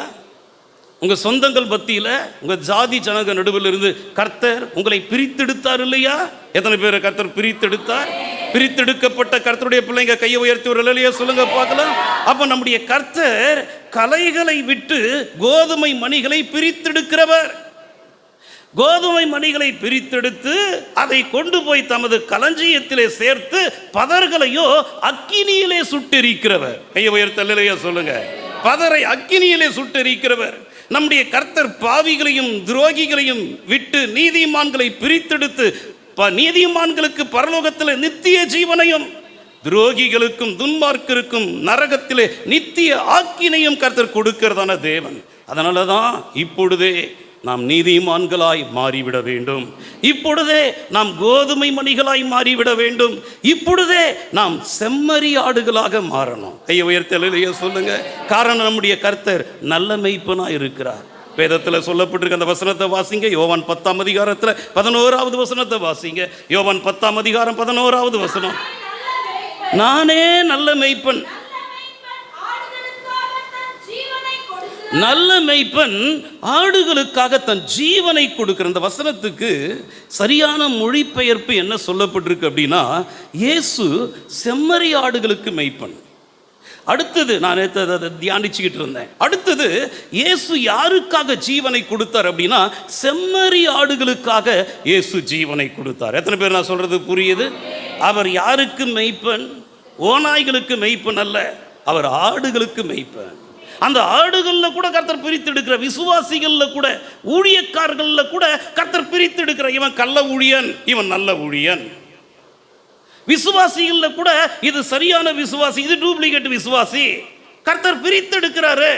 உங்க சொந்தங்கள் பத்தியில உங்க ஜாதி ஜனக நடுவில் இருந்து கர்த்தர் உங்களை பிரித்தெடுத்தார் இல்லையா? எத்தனை பேரை கர்த்தர் பிரித்தெடுத்தார்? பிரித்தெடுக்கப்பட்ட கர்த்தருடைய பிள்ளைங்க கையை உயர்த்தி ஒரு அல்லேலூயா சொல்லுங்க பார்க்கலாம். அப்ப நம்முடைய கர்த்தர் களைகளை விட்டு கோதுமை மணிகளை பிரித்தெடுக்கிறவர். கோதுமை மணிகளை பிரித்தெடுத்து அதை கொண்டு போய் தமது களஞ்சியத்திலே சேர்த்து பதர்களையோ அக்கினியிலே சுட்டெரிக்கிறவர். கையை உயர்த்தி அல்லேலூயா சொல்லுங்க. பதரை அக்கினியிலே சுட்டெரிக்கிறவர். நம்முடைய கர்த்தர் பாவிகளையும் துரோகிகளையும் விட்டு நீதிமான்களை பிரித்தெடுத்து நீதிமான்களுக்கு பரலோகத்தில் நித்திய ஜீவனையும் துரோகிகளுக்கும் துன்மார்க்கருக்கும் நரகத்திலே நித்திய ஆக்கினையும் கர்த்தர் கொடுக்கிறதான தேவன். அதனாலதான் இப்பொழுதே நாம் நீதிமான்களாய் மாறிவிட வேண்டும். இப்பொழுதே நாம் கோதுமை மணிகளாய் மாறிவிட வேண்டும். இப்பொழுதே நாம் செம்மறி ஆடுகளாக மாறணும். கையை உயர்த்தி அல்லேலூயா சொல்லுங்க. காரணம் நம்முடைய கர்த்தர் நல்ல மேய்ப்பனாய் இருக்கிறார். வேதத்தில் சொல்லப்பட்டிருக்க அந்த வசனத்தை வாசிங்க. யோவான் 10ஆம் அதிகாரத்தில் 11வது வசனத்தை வாசிங்க. யோவான் 10ஆம் அதிகாரம் 11வது வசனம். நானே நல்ல மேய்ப்பன், நல்ல மேய்ப்பன் ஆடுகளுக்காக தன் ஜீவனை கொடுக்கிற இந்த வசனத்துக்கு சரியான மொழிபெயர்ப்பு என்ன சொல்லப்பட்டிருக்கு அப்படின்னா, இயேசு செம்மறி ஆடுகளுக்கு மேய்ப்பன். அடுத்தது நான் அதை தியானிச்சுக்கிட்டு இருந்தேன். அடுத்தது இயேசு யாருக்காக ஜீவனை கொடுத்தார் அப்படின்னா, செம்மறி ஆடுகளுக்காக இயேசு ஜீவனை கொடுத்தார். எத்தனை பேர் நான் சொல்றது புரியுது? அவர் யாருக்கு மெய்ப்பன்? ஓநாய்களுக்கு மெய்ப்பன் அல்ல, அவர் ஆடுகளுக்கு மெய்ப்பன். அந்த ஆடுகளில் கூட கர்த்தர் பிரித்து எடுக்கிற, விசுவாசிகளில் கூட, ஊழியக்காரர்களில் கூட கர்த்தர் பிரித்து எடுக்கிற. இவன் கள்ள ஊழியன், இவன் நல்ல ஊழியன். விசுவாசிகளில் கூட இது சரியான விசுவாசி, இது டூப்ளிகேட் விசுவாசி, கர்த்தர் பிரித்து எடுக்கிறாரு.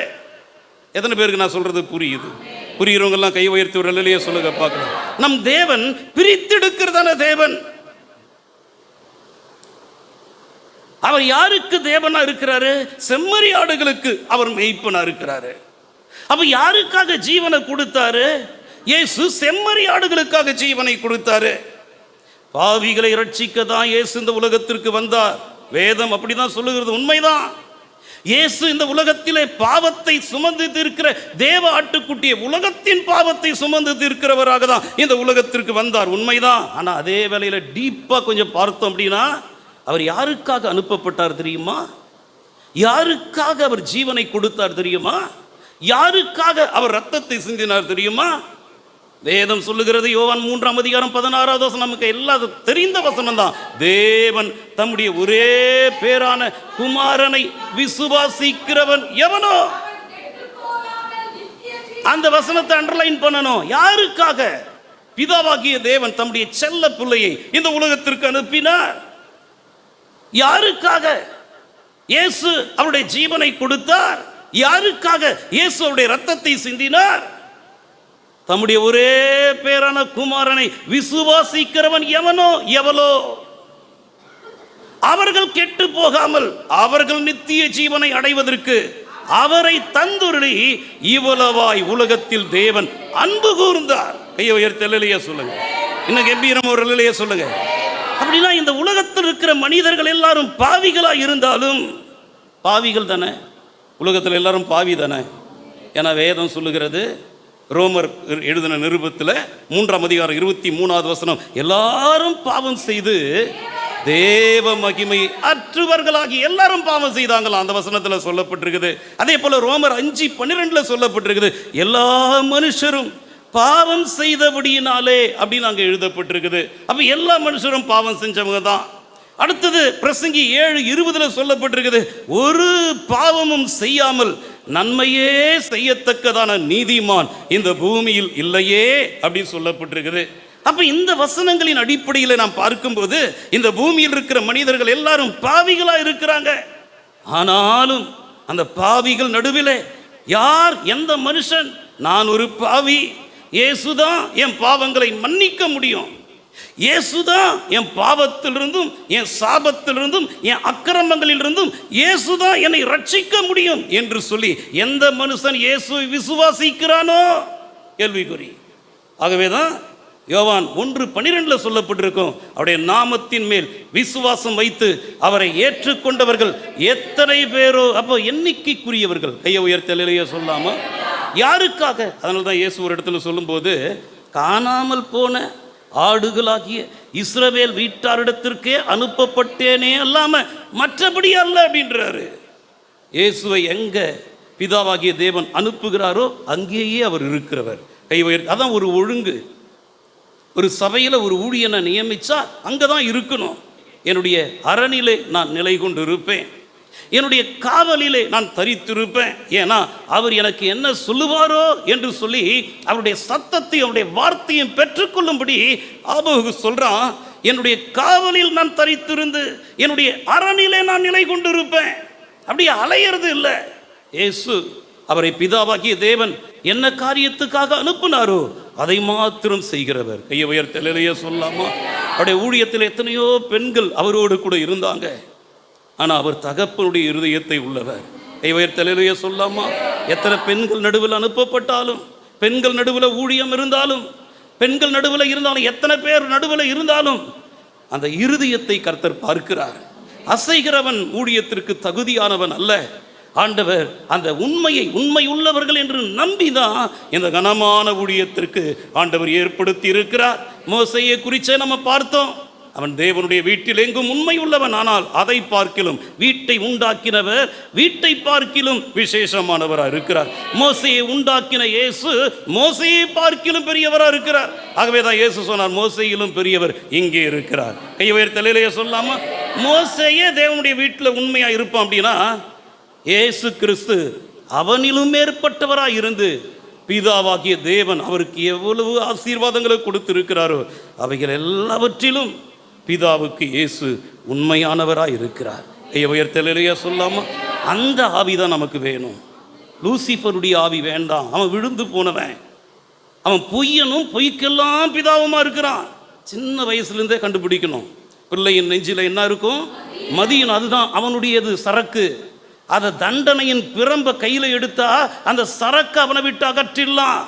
எத்தனை பேருக்கு நான் சொல்றது புரியுது? புரியுறவங்க எல்லாம் கை உயர்த்தி ஒரு அல்லேலூயா சொல்லுங்க பார்க்கலாம். நம் தேவன் பிரித்து எடுக்கிறதான தேவன். அவர் யாருக்கு தேவனா இருக்கிறாரு? செம்மறி ஆடுகளுக்கு அவர் மேய்ப்பனா இருக்கிறாரு. அப்ப யாருக்காக ஜீவனை கொடுத்தாரு? இயேசு செம்மறி ஆடுகளுக்காக ஜீவனை கொடுத்தாரு. பாவிகளை ரட்சிக்க தான் இயேசு இந்த உலகத்திற்கு வந்தார். வேதம் அப்படிதான் சொல்லுகிறது, உண்மைதான். இயேசு இந்த உலகத்திலே பாவத்தை சுமந்து தீர்க்கிற தேவ ஆட்டுக்குட்டியை, உலகத்தின் பாவத்தை சுமந்து தீர்க்கிறவராக தான் இந்த உலகத்திற்கு வந்தார், உண்மைதான். ஆனா அதே வேளையில டீப்பா கொஞ்சம் பார்த்தோம் அப்படின்னா, அவர் யாருக்காக அனுப்பப்பட்டார் தெரியுமா? யாருக்காக அவர் ஜீவனை கொடுத்தார் தெரியுமா? யாருக்காக அவர் ரத்தத்தை சிந்தினார் தெரியுமா? வேதம் சொல்லுகிறது, யோவான் 3:16 வசனம், நமக்கு எல்லாரும் தெரிந்த வசனம் தான். தேவன் தம்முடைய ஒரே பேரான குமாரனை விசுவாசிக்கிறவன் எவனோ. அந்த வசனத்தை அண்டர்லைன் பண்ணணும். யாருக்காக? பிதாவாகிய தேவன் தம்முடைய செல்ல பிள்ளையை இந்த உலகத்திற்கு அனுப்பினார். யாருக்காக இயேசு அவருடைய ஜீவனை கொடுத்தார்? யாருக்காக இயேசு அவருடைய ரத்தத்தை சிந்தினார்? தம்முடைய ஒரே பேரான குமாரனை விசுவாசிக்கிறவன் எவனோ எவளோ அவர்கள் கெட்டு போகாமல் அவர்கள் நித்திய ஜீவனை அடைவதற்கு அவரை தந்துருளி இவ்வளவாய் உலகத்தில் தேவன் அன்பு கூர்ந்தார். கையை உயர்த்தி அல்லேலூயா சொல்லுங்க. இன்னும் கம்பீரம் ஒரு அல்லேலூயா சொல்லுங்க. அப்படின்னா இந்த உலகத்தில் இருக்கிற மனிதர்கள் எல்லாரும் பாவிகளா இருந்தாலும், பாவிகள் தானே, உலகத்தில் எல்லாரும் பாவி தானே. ஏன்னா வேதம் சொல்லுகிறது, ரோமர் எழுதின நிருபத்தில் 3:23 வசனம், எல்லாரும் பாவம் செய்து தேவ மகிமை அற்றுவர்களாகி எல்லாரும் பாவம் செய்தாங்களா, அந்த வசனத்தில் சொல்லப்பட்டிருக்குது. அதே போல ரோமர் 5:12 சொல்லப்பட்டிருக்குது, எல்லா மனுஷரும் பாவம் செய்தபடியினாலே அப்படின்னு அங்கே எழுதப்பட்டிருக்குது. அப்ப எல்லா மனுஷரும் பாவம் செஞ்சவங்க தான். அடுத்தது பிரசங்கி 7:20 சொல்லப்பட்டிருக்குது, ஒரு பாவமும் செய்யாமல் நன்மையே செய்யத்தக்கதான நீதிமான் இந்த பூமியில் இல்லையே அப்படின்னு சொல்லப்பட்டிருக்குது. அப்ப இந்த வசனங்களின் அடிப்படையில் நாம் பார்க்கும்போது இந்த பூமியில் இருக்கிற மனிதர்கள் எல்லாரும் பாவிகளா இருக்கிறாங்க. ஆனாலும் அந்த பாவிகள் நடுவில் யார், எந்த மனுஷன், நான் ஒரு பாவி, இயேசுதான் என் பாவங்களை மன்னிக்க முடியும், இயேசுதான் என் பாவத்திலிருந்தும் என் சாபத்திலிருந்தும் என் அக்கிரமங்களிலிருந்தும் இயேசுதான் என்னை ரட்சிக்க முடியும் என்று சொல்லி எந்த மனுஷன் இயேசுவை விசுவாசிக்கிறானோ கேள்விக்குறி. ஆகவேதான் யோவான் 1:12 சொல்லப்பட்டிருக்கும், அவருடைய நாமத்தின் மேல் விசுவாசம் வைத்து அவரை ஏற்றுக்கொண்டவர்கள் எத்தனை பேரோ. அப்போ எண்ணிக்கைக்குரியவர்கள். கையை உயர்த்தி அல்லேலூயா சொல்லாமா? யாருக்காக? அதனால தான் இயேசு ஒரு இடத்துல சொல்லும்போது, காணாமல் போன ஆடுகளாகிய இஸ்ரவேல் வீட்டாரிடத்திற்கே அனுப்பப்பட்டேனே அல்லாம மற்றபடி அல்ல அப்படின்றாரு. இயேசுவை எங்க பிதாவாகிய தேவன் அனுப்புகிறாரோ அங்கேயே அவர் இருக்கிறவர். கை உயர்த்தி. அதான் ஒரு ஒழுங்கு. ஒரு சபையில் ஒரு ஊழியனை நியமிச்சா அங்கதான் இருக்கணும். என்னுடைய அரணிலே நான் நிலை கொண்டு இருப்பேன், என்னுடைய காவலிலே நான் தரித்திருப்பேன். ஏன்னா அவர் எனக்கு என்ன சொல்லுவாரோ என்று சொல்லி அவருடைய சத்தத்தையும் அவருடைய வார்த்தையும் பெற்றுக்கொள்ளும்படி ஆபகு சொல்றான், என்னுடைய காவலில் நான் தரித்திருந்து என்னுடைய அரணிலே நான் நிலை கொண்டு இருப்பேன். அப்படியே அலையிறது இல்லை. இயேசு அவரை பிதாவாகிய தேவன் என்ன காரியத்துக்காக அனுப்பினாரோ அதை மாத்திரம் செய்கிறவர். கையை உயர்த்தி அல்லேலூயா சொல்லாமா? அவருடைய ஊழியத்தில் எத்தனையோ பெண்கள் அவரோடு கூட இருந்தாங்க. ஆனால் அவர் தகப்பனுடைய இருதயத்தை உள்ளவர். கையை உயர்த்தி அல்லேலூயா சொல்லாமா? எத்தனை பெண்கள் நடுவில் அனுப்பப்பட்டாலும், பெண்கள் நடுவில் ஊழியம் இருந்தாலும், பெண்கள் நடுவில் இருந்தாலும், எத்தனை பேர் நடுவில் இருந்தாலும் அந்த இருதயத்தை கர்த்தர் பார்க்கிறார். அசைகிறவன் ஊழியத்திற்கு தகுதியானவன் அல்ல. ஆண்டவர் அந்த உண்மையை, உண்மை உள்ளவர்கள் என்று நம்பிதான் இந்த கனமான ஊழியத்திற்கு ஆண்டவர் ஏற்படுத்தி இருக்கிறார். மோசேயை குறிச்சே நம்ம பார்த்தோம். அவன் தேவனுடைய வீட்டில் எங்கும் உண்மை உள்ளவன். ஆனால் அதை பார்க்கிலும் வீட்டை உண்டாக்கினவர் வீட்டை பார்க்கிலும் விசேஷமானவராக இருக்கிறார். மோசையை உண்டாக்கின இயேசு மோசையை பார்க்கிலும் பெரியவராக இருக்கிறார். ஆகவே தான் இயேசு சொன்னார், மோசையிலும் பெரியவர் இங்கே இருக்கிறார். கையை உயர்த்தி அல்லேலூயா சொல்லாமா? மோசையே தேவனுடைய வீட்டில் உண்மையாக இருப்பான் அப்படின்னா இயேசு கிறிஸ்து அவனிலும் மேற்பட்டவராக இருந்து பிதாவாகிய தேவன் அவருக்கு எவ்வளவு ஆசீர்வாதங்களை கொடுத்திருக்கிறாரோ அவைகள் எல்லாவற்றிலும் பிதாவுக்கு இயேசு உண்மையானவராக இருக்கிறார். உயர்த்தி அல்லேலூயா சொல்லாமா? அந்த ஆவிதான் நமக்கு வேணும். லூசிஃபருடைய ஆவி வேண்டாம். அவன் விழுந்து போனவன், அவன் பொய்யனும் பொய்க்கெல்லாம் பிதாவுமா இருக்கிறான். சின்ன வயசுலேருந்தே கண்டுபிடிக்கணும். பிள்ளையின் நெஞ்சில் என்ன இருக்கும்? மதியம். அதுதான் அவனுடையது சரக்கு. அதை தண்டனையின் பிரம்ப கையில் எடுத்தா அந்த சரக்கு அவனை விட்டு அகற்றிடலாம்.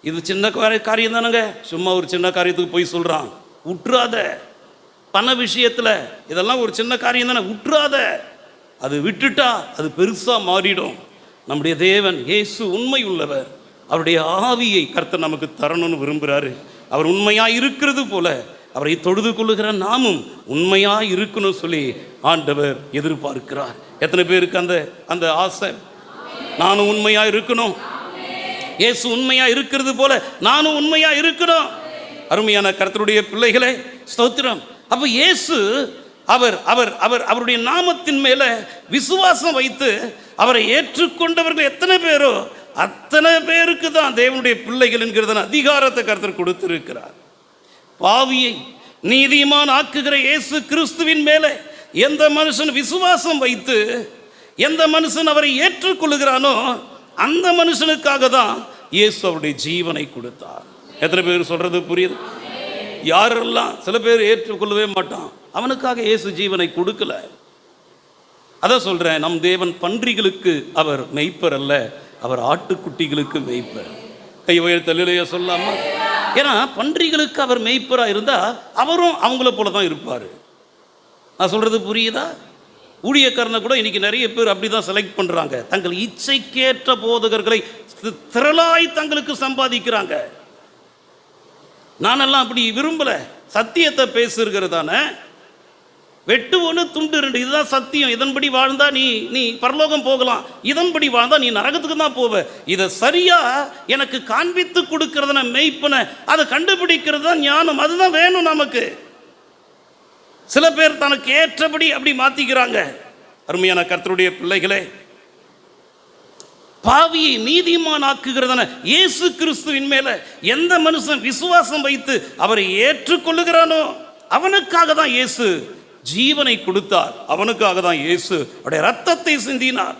இது சின்ன காரியம் தானங்க. சும்மா ஒரு சின்ன காரியத்துக்கு போய் சொல்றான், உற்றாத. பண விஷயத்துல இதெல்லாம் ஒரு சின்ன காரியம் தானே, உற்றாத. அது விட்டுட்டா அது பெருசா மாறிடும். நம்முடைய தேவன் இயேசு உண்மை உள்ளவர். அவருடைய ஆவியை கர்த்தர் நமக்கு தரணும்னு விரும்புகிறாரு. அவர் உண்மையா இருக்கிறது போல அவரை தொழுது கொள்ளுகிற நாமும் உண்மையா இருக்கணும் சொல்லி ஆண்டவர் எதிர்பார்க்கிறார். எத்தனை பேருக்கு அந்த அந்த ஆசை? நானும் உண்மையா இருக்கணும். இயேசு உண்மையா இருக்கிறது போல நானும் உண்மையா இருக்கணும். அருமையான கர்த்தருடைய பிள்ளைகளே, ஸ்தோத்திரம். அப்ப இயேசு அவர் அவர் அவர் அவருடைய நாமத்தின் மேல விசுவாசம் வைத்து அவரை ஏற்றுக்கொண்டவர்கள் எத்தனை பேரோ அத்தனை பேருக்கு தான் தேவனுடைய பிள்ளைகள் என்கிற அதிகாரத்தை கர்த்தர் கொடுத்திருக்கிறார். பாவியை நீதிமான் ஆக்குகிற இயேசு கிறிஸ்துவின் மேல எந்த மனுஷன் விசுவாசம் வைத்து எந்த மனுஷன் அவரை ஏற்றுக்கொள்ளுகிறானோ அந்த மனுஷனுக்காக தான் இயேசு அவருடைய ஜீவனை கொடுத்தார். எத்தனை பேர் சொல்றது புரியுது? யாரெல்லாம், சில பேர் ஏற்றுக்கொள்ளவே மாட்டான், அவனுக்காக இயேசு ஜீவனை கொடுக்கல. அதான் சொல்றேன், நம் தேவன் பன்றிகளுக்கு அவர் மெய்ப்பர் அல்ல, அவர் ஆட்டுக்குட்டிகளுக்கு மெய்ப்பர். கை உயர்த்தலையா சொல்லாமா? ஏன்னா பன்றிகளுக்கு அவர் மெய்ப்பரா இருந்தா அவரும் அவங்கள போல தான் இருப்பாரு. நான் சொல்றது புரியுதா? ஊழியக்காரனை கூட இன்னைக்கு நிறைய பேர் அப்படிதான் செலக்ட் பண்றாங்க. தங்கள் இச்சைக்கேற்ற போதகர்களை திரளாய் தங்களுக்கு சம்பாதிக்கிறாங்க. நானெல்லாம் அப்படி விரும்பல. சத்தியத்தை பேசுகிறதான வெட்டு ஒன்று துண்டு ரெண்டு, இதுதான் சத்தியம். இதன்படி வாழ்ந்தா நீ நீ பரலோகம் போகலாம், இதன்படி வாழ்ந்தா நீ நரகத்துக்கு தான் போவ. இதை சரியா எனக்கு காண்பித்து கொடுக்கறத மெய்ப்பன, அதை கண்டுபிடிக்கிறது தான் ஞானம். அதுதான் வேணும் நமக்கு. சில பேர் தனக்கு ஏற்றபடி அப்படி மாத்திக்கிறாங்க. அருமையான கர்த்தருடைய பிள்ளைகளே, பாவியை நீதிமான் ஆக்குகிறதான இயேசு கிறிஸ்துவின் மேல எந்த மனுஷன் விசுவாசம் வைத்து அவரை ஏற்றுக்கொள்ளுகிறானோ அவனுக்காக தான் இயேசு ஜீவனை கொடுத்தார். அவனுக்காக தான் இயேசு அவருடைய ரத்தத்தை சிந்தினார்.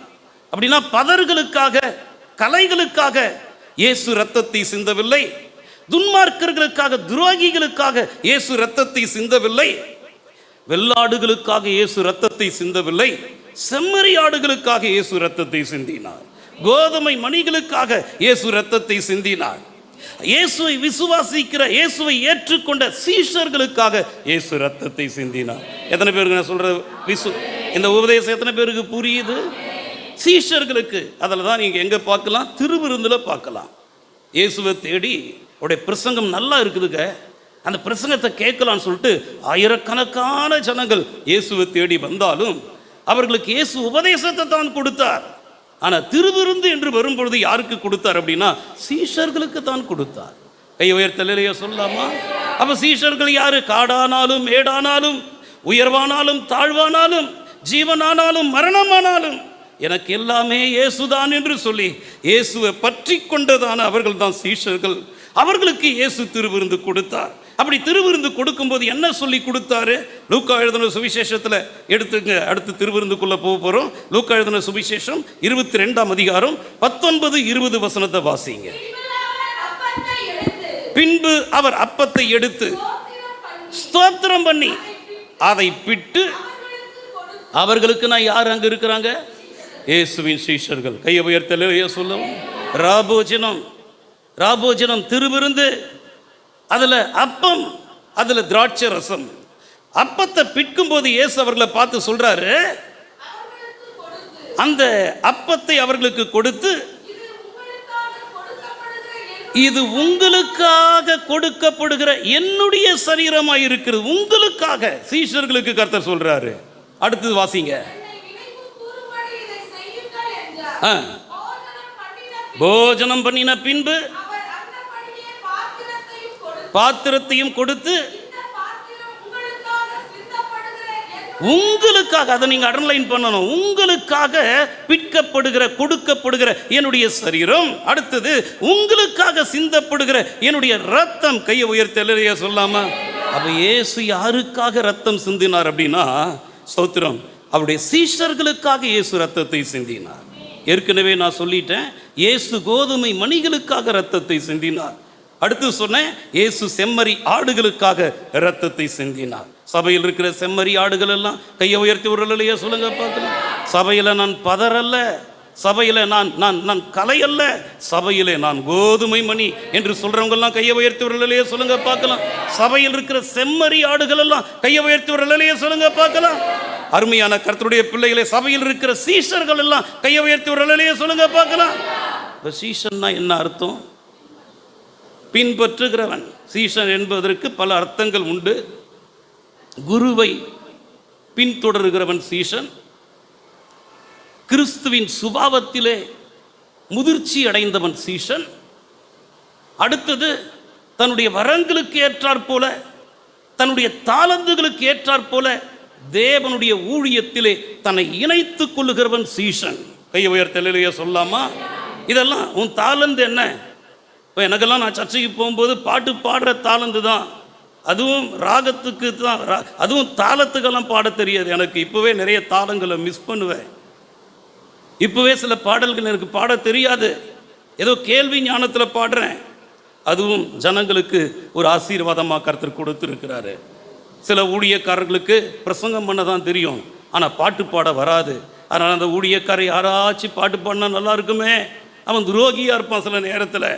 அப்படின்னா பதர்களுக்காக, கலைகளுக்காக இயேசு ரத்தத்தை சிந்தவில்லை. துன்மார்க்கர்களுக்காக, துரோகிகளுக்காக இயேசு ரத்தத்தை சிந்தவில்லை. வெள்ளாடுகளுக்காக இயேசு ரத்தத்தை சிந்தவில்லை. செம்மறி ஆடுகளுக்காக இயேசு ரத்தத்தை சிந்தினார். கோதுமை மணிகளுக்காக இயேசு ரத்தத்தை சிந்தினார். இயேசுவை விசுவாசிக்கிற, இயேசுவை ஏற்றுக்கொண்ட சீஷர்களுக்காக இயேசு ரத்தத்தை சிந்தினார். எத்தனை பேருக்கு நான் சொல்ற இந்த உபதேசம் எத்தனை பேருக்கு புரியுது? சீஷர்களுக்கு. அதில் தான் நீங்க எங்க பார்க்கலாம்? திருவிருந்துல பார்க்கலாம். இயேசுவை தேடி அவருடைய பிரசங்கம் நல்லா இருக்குதுங்க, அந்த பிரசங்கத்தை கேட்கலான்னு சொல்லிட்டு ஆயிரக்கணக்கான ஜனங்கள் இயேசுவை தேடி வந்தாலும் அவர்களுக்கு இயேசு உபதேசத்தை தான் கொடுத்தார். ஆனால் திருவிருந்து என்று வரும்பொழுது யாருக்கு கொடுத்தார் அப்படின்னா சீஷர்களுக்கு தான் கொடுத்தார். கை உயர்த்தலையா சொல்லாமா? அப்ப சீஷர்கள் யாரு? காடானாலும் மேடானாலும், உயர்வானாலும் தாழ்வானாலும், ஜீவனானாலும் மரணமானாலும் எனக்கு எல்லாமே இயேசுதான் என்று சொல்லி இயேசுவை பற்றி கொண்டதான அவர்கள் தான் சீஷர்கள். அவர்களுக்கு இயேசு திருவிருந்து கொடுத்தார். அப்படி திருவிருந்து கொடுக்கும்போது என்ன சொல்லி கொடுத்தாரு? லூக்கா எழுதின சுவிசேஷத்தில் எடுத்துங்க. அடுத்து திருவிருந்துக்குள்ள போக போறோம். லூக்கா எழுதின சுவிசேஷம் 22ஆம் அதிகாரம் 19-20 வசனத்தை வாசிங்க. பின்பு அவர் அப்பத்தை எடுத்து ஸ்தோத்திரம் பண்ணி அதை பிட்டு அவர்களுக்கு, நான் யார் அங்க இருக்கிறாங்க? இயேசுவின் சீஷர்கள். கையை உயர்த்தலையா சொல்லவும்? ராபோஜனம், ராபோஜனம் திருவிருந்து, அதுல அப்பம், அதுல திராட்சை ரசம். அப்பத்தை பிற்கும் போது இயேசு அவர்களை பார்த்து சொல்றாரு, அந்த அப்பத்தை அவர்களுக்கு கொடுத்து, இது உங்களுக்காக கொடுக்கப்படுகிற என்னுடைய சரீரமாய் இருக்கிறது. உங்களுக்காக, சீஷர்களுக்கு கர்த்தர் சொல்றாரு. அடுத்தது வாசிங்க. போஜனம் பண்ணின பின்பு பாத்திரத்தையும் கொடுத்து, உங்களுக்காக, அதை நீங்க அண்டர்லைன் பண்ணணும், உங்களுக்காக பிற்கப்படுகிற, கொடுக்கப்படுகிற என்னுடைய சரீரம், அடுத்தது உங்களுக்காக சிந்தப்படுகிற என்னுடைய ரத்தம். கையை உயர்த்த சொல்லாமா? அப்ப இயேசு யாருக்காக ரத்தம் சிந்தினார் அப்படின்னா, ஸ்தோத்திரம், அவருடைய சீஷர்களுக்காக இயேசு ரத்தத்தை சிந்தினார். ஏற்கனவே நான் சொல்லிட்டேன், இயேசு கோதுமை மணிகளுக்காக ரத்தத்தை சிந்தினார். அடுத்து சொன்னேன், இயேசு செம்மறி ஆடுகளுக்காக இரத்தத்தை சிந்தினார். சபையில் இருக்கிற செம்மறி ஆடுகள் எல்லாம் கையை உயர்த்தி உரலையா சொல்லுங்க பார்க்கலாம். சபையில நான் பதறல்ல, சபையில நான் நான் நான் கலை அல்ல, சபையிலே நான் கோதுமை மணி என்று சொல்றவங்க எல்லாம் கையை உயர்த்தி உரலையா சொல்லுங்க பார்க்கலாம். சபையில் இருக்கிற செம்மறி ஆடுகள் எல்லாம் கையை உயர்த்தி உரலையா சொல்லுங்க பார்க்கலாம். அருமையான கர்த்தருடைய பிள்ளைகளை, சபையில் இருக்கிற சீஷர்கள் எல்லாம் கையை உயர்த்தி உரலையா சொல்லுங்க பார்க்கலாம். சீஷன்னா என்ன அர்த்தம்? பின்பற்றுகிறவன். சீஷன் என்பதற்கு பல அர்த்தங்கள் உண்டு. குருவை பின்தொடர்கிறவன் சீஷன். கிறிஸ்துவின் சுபாவத்திலே முதிர்ச்சி அடைந்தவன் சீஷன். அடுத்தது தன்னுடைய வரங்களுக்கு ஏற்றாற் போல, தன்னுடைய தாளந்துகளுக்கு ஏற்றாற் போல தேவனுடைய ஊழியத்திலே தன்னை இணைத்துக் கொள்ளுகிறவன் சீஷன். கையை உயர்த்தலையே சொல்லாமா? இதெல்லாம் உன் தாளந்து என்ன? இப்போ எனக்கெல்லாம் நான் சர்ச்சைக்கு போகும்போது பாட்டு பாடுற தாளந்து தான், அதுவும் ராகத்துக்கு தான், அதுவும் தாளத்துக்கெல்லாம் பாட தெரியாது எனக்கு. இப்போவே நிறைய தாளங்களை மிஸ் பண்ணுவேன். இப்போவே சில பாடல்கள் எனக்கு பாட தெரியாது, ஏதோ கேள்வி ஞானத்தில் பாடுறேன். அதுவும் ஜனங்களுக்கு ஒரு ஆசீர்வாதமாக கர்த்தர் கொடுத்துருக்கிறாரு. சில ஊழியக்காரர்களுக்கு பிரசங்கம் பண்ண தான் தெரியும், ஆனால் பாட்டு பாட வராது. அதனால் அந்த ஊழியக்காரை யாராச்சும் பாட்டு பாடினா நல்லா இருக்குமே, அவன் துரோகியாக இருப்பான் சில நேரத்தில்.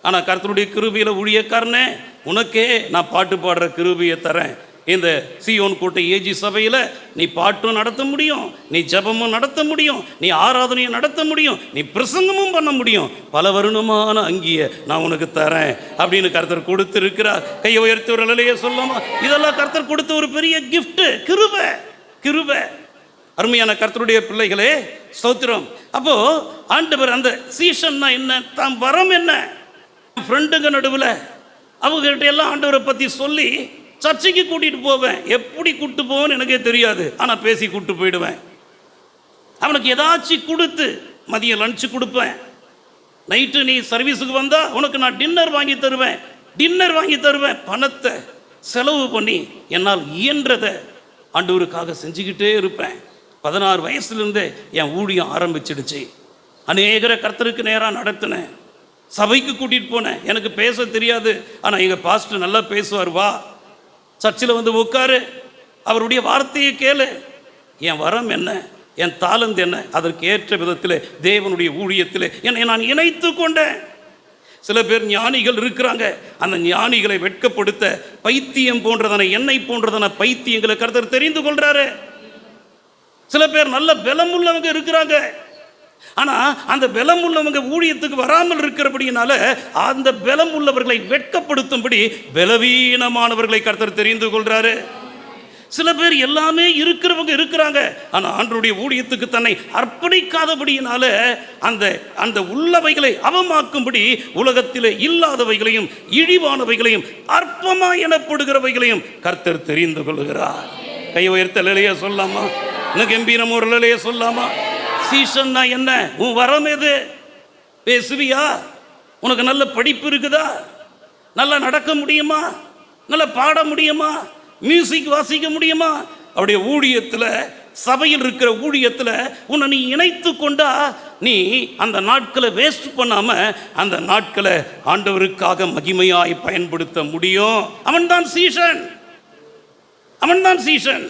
ஆனால் கர்த்தருடைய கிருபையில் ஊழியக்காரனே, உனக்கே நான் பாட்டு பாடுற கிருபையை தரேன். இந்த சீயோன் கோட்டை ஏஜி சபையில் நீ பாட்டும் நடத்த முடியும், நீ ஜபமும் நடத்த முடியும், நீ ஆராதனையும் நடத்த முடியும், நீ பிரசங்கமும் பண்ண முடியும். பல வருணமான அங்கியை நான் உனக்கு தரேன் அப்படின்னு கர்த்தர் கொடுத்துருக்கிறார். கையை உயர்த்தி ஒரு நிலையை சொல்லாமா? இதெல்லாம் கர்த்தர் கொடுத்த ஒரு பெரிய கிஃப்ட், கிருபை. கிருபை. அருமையான கர்த்தருடைய பிள்ளைகளே, ஸ்தோத்திரம். அப்போ ஆண்டவர் அந்த சீசன்னா என்ன, தான் வரம் என்ன, ஃப்ரெண்டுங்க நடுவில் அவங்ககிட்ட எல்லாம் ஆண்டவரை பற்றி சொல்லி சர்ச்சைக்கு கூட்டிகிட்டு போவேன். எப்படி கூப்பிட்டு போவேன்னு எனக்கே தெரியாது, ஆனால் பேசி கூப்பிட்டு போயிடுவேன். அவனுக்கு ஏதாச்சும் கொடுத்து மதியம் லஞ்சு கொடுப்பேன். நைட்டு நீ சர்வீஸுக்கு வந்தால் உனக்கு நான் டின்னர் வாங்கி தருவேன். பணத்தை செலவு பண்ணி என்னால் இயன்றதை ஆண்டவருக்காக செஞ்சுக்கிட்டே இருப்பேன். 16 வயசுலேருந்தே என் ஊழியம் ஆரம்பிச்சிடுச்சு. அநேகரை கர்த்தருக்கு நேராக நடத்தினேன். சபைக்கு கூட்டிகிட்டு போனேன். எனக்கு பேச தெரியாது, ஆனால் எங்கள் பாஸ்டர் நல்லா பேசுவார். வா சர்ச்சில் வந்து உட்காரு, அவருடைய வார்த்தையை கேளு. என் வரம் என்ன, என் தாளந்து என்ன, அதற்கு ஏற்ற விதத்தில் தேவனுடைய ஊழியத்தில் என்னை நான் இணைத்து கொண்டேன். சில பேர் ஞானிகள் இருக்கிறாங்க, அந்த ஞானிகளை வெட்கப்படுத்த பைத்தியம் போன்றதான, எண்ணெய் போன்றதான பைத்தியங்களை கர்த்தர் தெரிந்து கொள்றாரு. சில பேர் நல்ல பலம் உள்ளவங்க இருக்கிறாங்க, ஆனால் அந்த பலம் உள்ளவங்க ஊழியத்துக்கு வராமல் இருக்கிறபடினால அந்த பலம் உள்ளவர்களை வெட்கப்படுத்தும்படி பலவீனமானவர்களை கர்த்தர் தெரிந்து கொள்றாரு. சில பேர் எல்லாமே இருக்கிறவங்க இருக்கிறாங்க, ஆனால் ஆண்டவருடைய ஊழியத்துக்கு தன்னை அர்ப்பணிக்காதபடியினால அந்த அந்த உள்ளவைகளை அவமாக்கும்படி உலகத்திலே இல்லாதவைகளையும் இழிவானவைகளையும் அற்பமா எனப்படுகிறவைகளையும் கர்த்தர் தெரிந்து கொள்கிறார். கை உயர்த்தலையே சொல்லாமா? இன்னும் கம்பீரம் ஒரு நிலையே சொல்லாமா? சீசன்னா என்ன, உன் வரம் எது? பேசுவியா? உனக்கு நல்ல படிப்பு இருக்குதா? நல்லா நடக்க முடியுமா? நல்லா பாட முடியுமா? மியூசிக் வாசிக்க முடியுமா? அவருடைய ஊழியத்தில், சபையில் இருக்கிற ஊழியத்தில் உன்னை நீ இணைத்து கொண்டா நீ அந்த நாட்களை வேஸ்ட் பண்ணாம அந்த நாட்களை ஆண்டவருக்காக மகிமையாய் பயன்படுத்த முடியும். அவன்தான் சீசன்.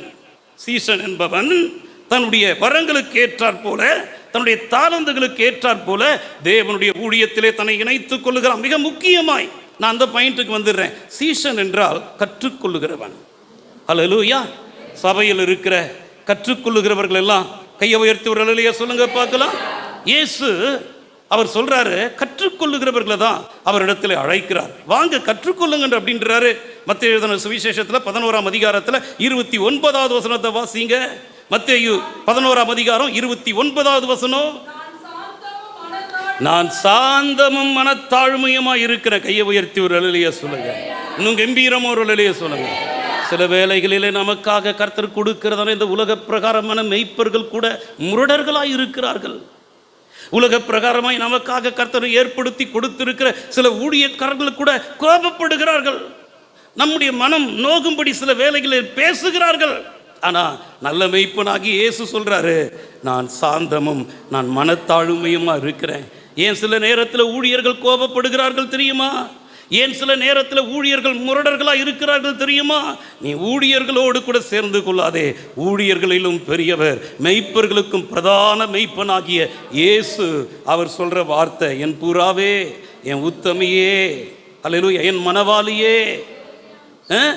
சீசன் என்பவன் தன்னுடைய வரங்களுக்கு ஏற்றாற் போல, தன்னுடைய தாளந்துகளுக்கு ஏற்றாற் போல தேவனுடைய ஊழியத்திலே தன்னை இணைத்துக் கொள்ளுகிறான். மிக முக்கியமாய் நான் அந்த பாயிண்ட்டுக்கு வந்துடுறேன். சீசன் என்றால் கற்றுக்கொள்ளுகிறவன். அல்லேலூயா. சபையில் இருக்கிற கற்றுக்கொள்ளுகிறவர்கள் எல்லாம் கையை உயர்த்தி ஒரு நிலையை சொல்லுங்க பார்க்கலாம். இயேசு அவர் சொல்றாரு, கற்றுக்கொள்ளுகிறவர்களை தான் அவரிடத்தில் அழைக்கிறார். வாங்க கற்றுக்கொள்ளுங்க அப்படின்றாரு. மத்தேயு எழுதின சுவிசேஷத்தில் 11ஆம் அதிகாரத்தில் 29வது வசனத்தை வாசிங்க. மத்தேயு 11ஆம் அதிகாரம் 29வது வசனம். நான் சாந்தமும் மனத்தாழ்மையுமா இருக்கிற. கையை உயர்த்தி ஒரு அலையிலேயே சொல்லுங்க. இன்னும் கம்பீரமா ஒரு அலையிலேயே சொல்லுங்க. சில வேளைகளிலே நமக்காக கர்த்தர் கொடுக்கிறதான இந்த உலக பிரகாரமான மெய்ப்பர்கள் கூட முரடர்களாய் இருக்கிறார்கள். உலக பிரகாரமாய் நமக்காக கர்த்தர் ஏற்படுத்தி கொடுத்திருக்கிற சில ஊழியக்காரர்கள் கூட கோபப்படுகிறார்கள். நம்முடைய மனம் நோகும்படி சில வேளைகளில் பேசுகிறார்கள். ஆனால் நல்ல மெய்ப்பனாகி இயேசு சொல்றாரு, நான் சாந்தமும் நான் மனத்தாழ்மையுமா இருக்கிறேன். ஏன் சில நேரத்தில் ஊழியர்கள் கோபப்படுகிறார்கள் தெரியுமா? ஏன் சில நேரத்தில் ஊழியர்கள் முரடர்களாக இருக்கிறார்கள் தெரியுமா? நீ ஊழியர்களோடு கூட சேர்ந்து கொள்ளாதே. ஊழியர்களிலும் பெரியவர், மெய்ப்பர்களுக்கும் பிரதான மெய்ப்பனாகிய இயேசு அவர் சொல்ற வார்த்தை, என் புறாவே, என் உத்தமியே, அல்லேலூயா, என் மனவாளியே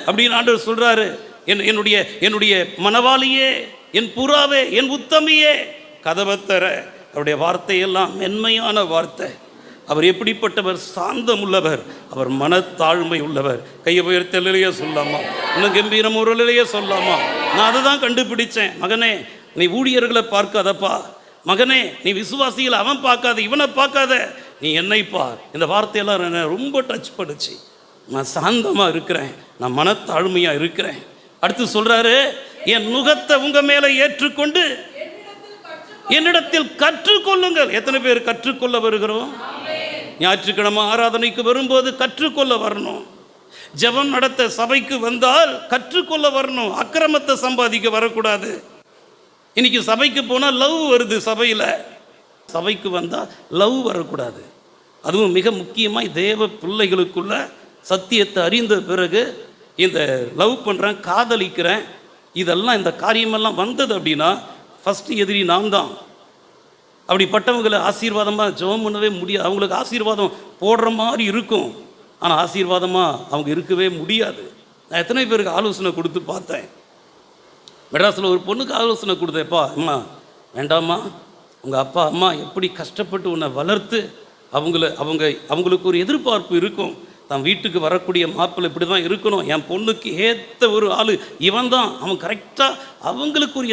அப்படின்னு ஆண்டவர் சொல்றாரு. என்னுடைய மனவாளியே, என் புறாவே, என் உத்தமியே, கதவத்தர. அவருடைய வார்த்தையெல்லாம் மென்மையான வார்த்தை. அவர் எப்படிப்பட்டவர்? சாந்தம் உள்ளவர், அவர் மனத்தாழ்மை உள்ளவர். கையை உயர்த்தலையே சொல்லாமா? இன்னும் கம்பீரம் ஒரு நிலையே சொல்லாமா? நான் அதை தான் கண்டுபிடிச்சேன். மகனே, நீ ஊழியர்களை பார்க்காதப்பா. மகனே, நீ விசுவாசிகளை அவன் பார்க்காத, இவனை பார்க்காத. நீ என்னை பார். இந்த வார்த்தையெல்லாம் என்னை ரொம்ப டச் பண்ணுச்சு. நான் சாந்தமாக இருக்கிறேன், நான் மனத்தாழ்மையாக இருக்கிறேன். அடுத்து சொல்கிறாரு, என் நுகத்தை உங்கள் மேலே ஏற்றுக்கொண்டு என்னிடத்தில் கற்றுக்கொள்ளுங்கள். எத்தனை பேர் கற்றுக்கொள்ள வருகிறோம்? ஞாயிற்றுக்கிழமை ஆராதனைக்கு வரும்போது கற்றுக்கொள்ள வரணும். ஜெபம் நடத்த சபைக்கு வந்தால் கற்றுக்கொள்ள வரணும். அக்கிரமத்தை சம்பாதிக்க வரக்கூடாது. இன்னைக்கு சபைக்கு போனால் லவ் வருது. சபைக்கு வந்தால் லவ் வரக்கூடாது. அதுவும் மிக முக்கியமாக தேவ பிள்ளைகளுக்குள்ள சத்தியத்தை அறிந்த பிறகு இந்த லவ் பண்ணுறேன், காதலிக்கிறேன், இதெல்லாம் இந்த காரியமெல்லாம் வந்தது அப்படின்னா ஃபஸ்ட்டு எதிரி நான் தான். அப்படிப்பட்டவங்களை ஆசீர்வாதமாக ஜெபம் பண்ணவே முடியாது. அவங்களுக்கு ஆசீர்வாதம் போடுற மாதிரி இருக்கும், ஆனால் ஆசீர்வாதமாக அவங்க இருக்கவே முடியாது. நான் எத்தனை பேருக்கு ஆலோசனை கொடுத்து பார்த்தேன். மெட்ராஸில் ஒரு பொண்ணுக்கு ஆலோசனை கொடுத்தேன்ப்பா, அம்மா வேண்டாம்மா, உங்கள் அப்பா அம்மா எப்படி கஷ்டப்பட்டு உன்னை வளர்த்து அவங்களுக்கு ஒரு எதிர்பார்ப்பு இருக்கும். தான் வீட்டுக்கு வரக்கூடிய மாப்பிள்ளை இப்படி தான் இருக்கணும், என் பொண்ணுக்கு ஏற்ற ஒரு ஆள் இவன் தான், அவன் கரெக்டாக, அவங்களுக்கு ஒரு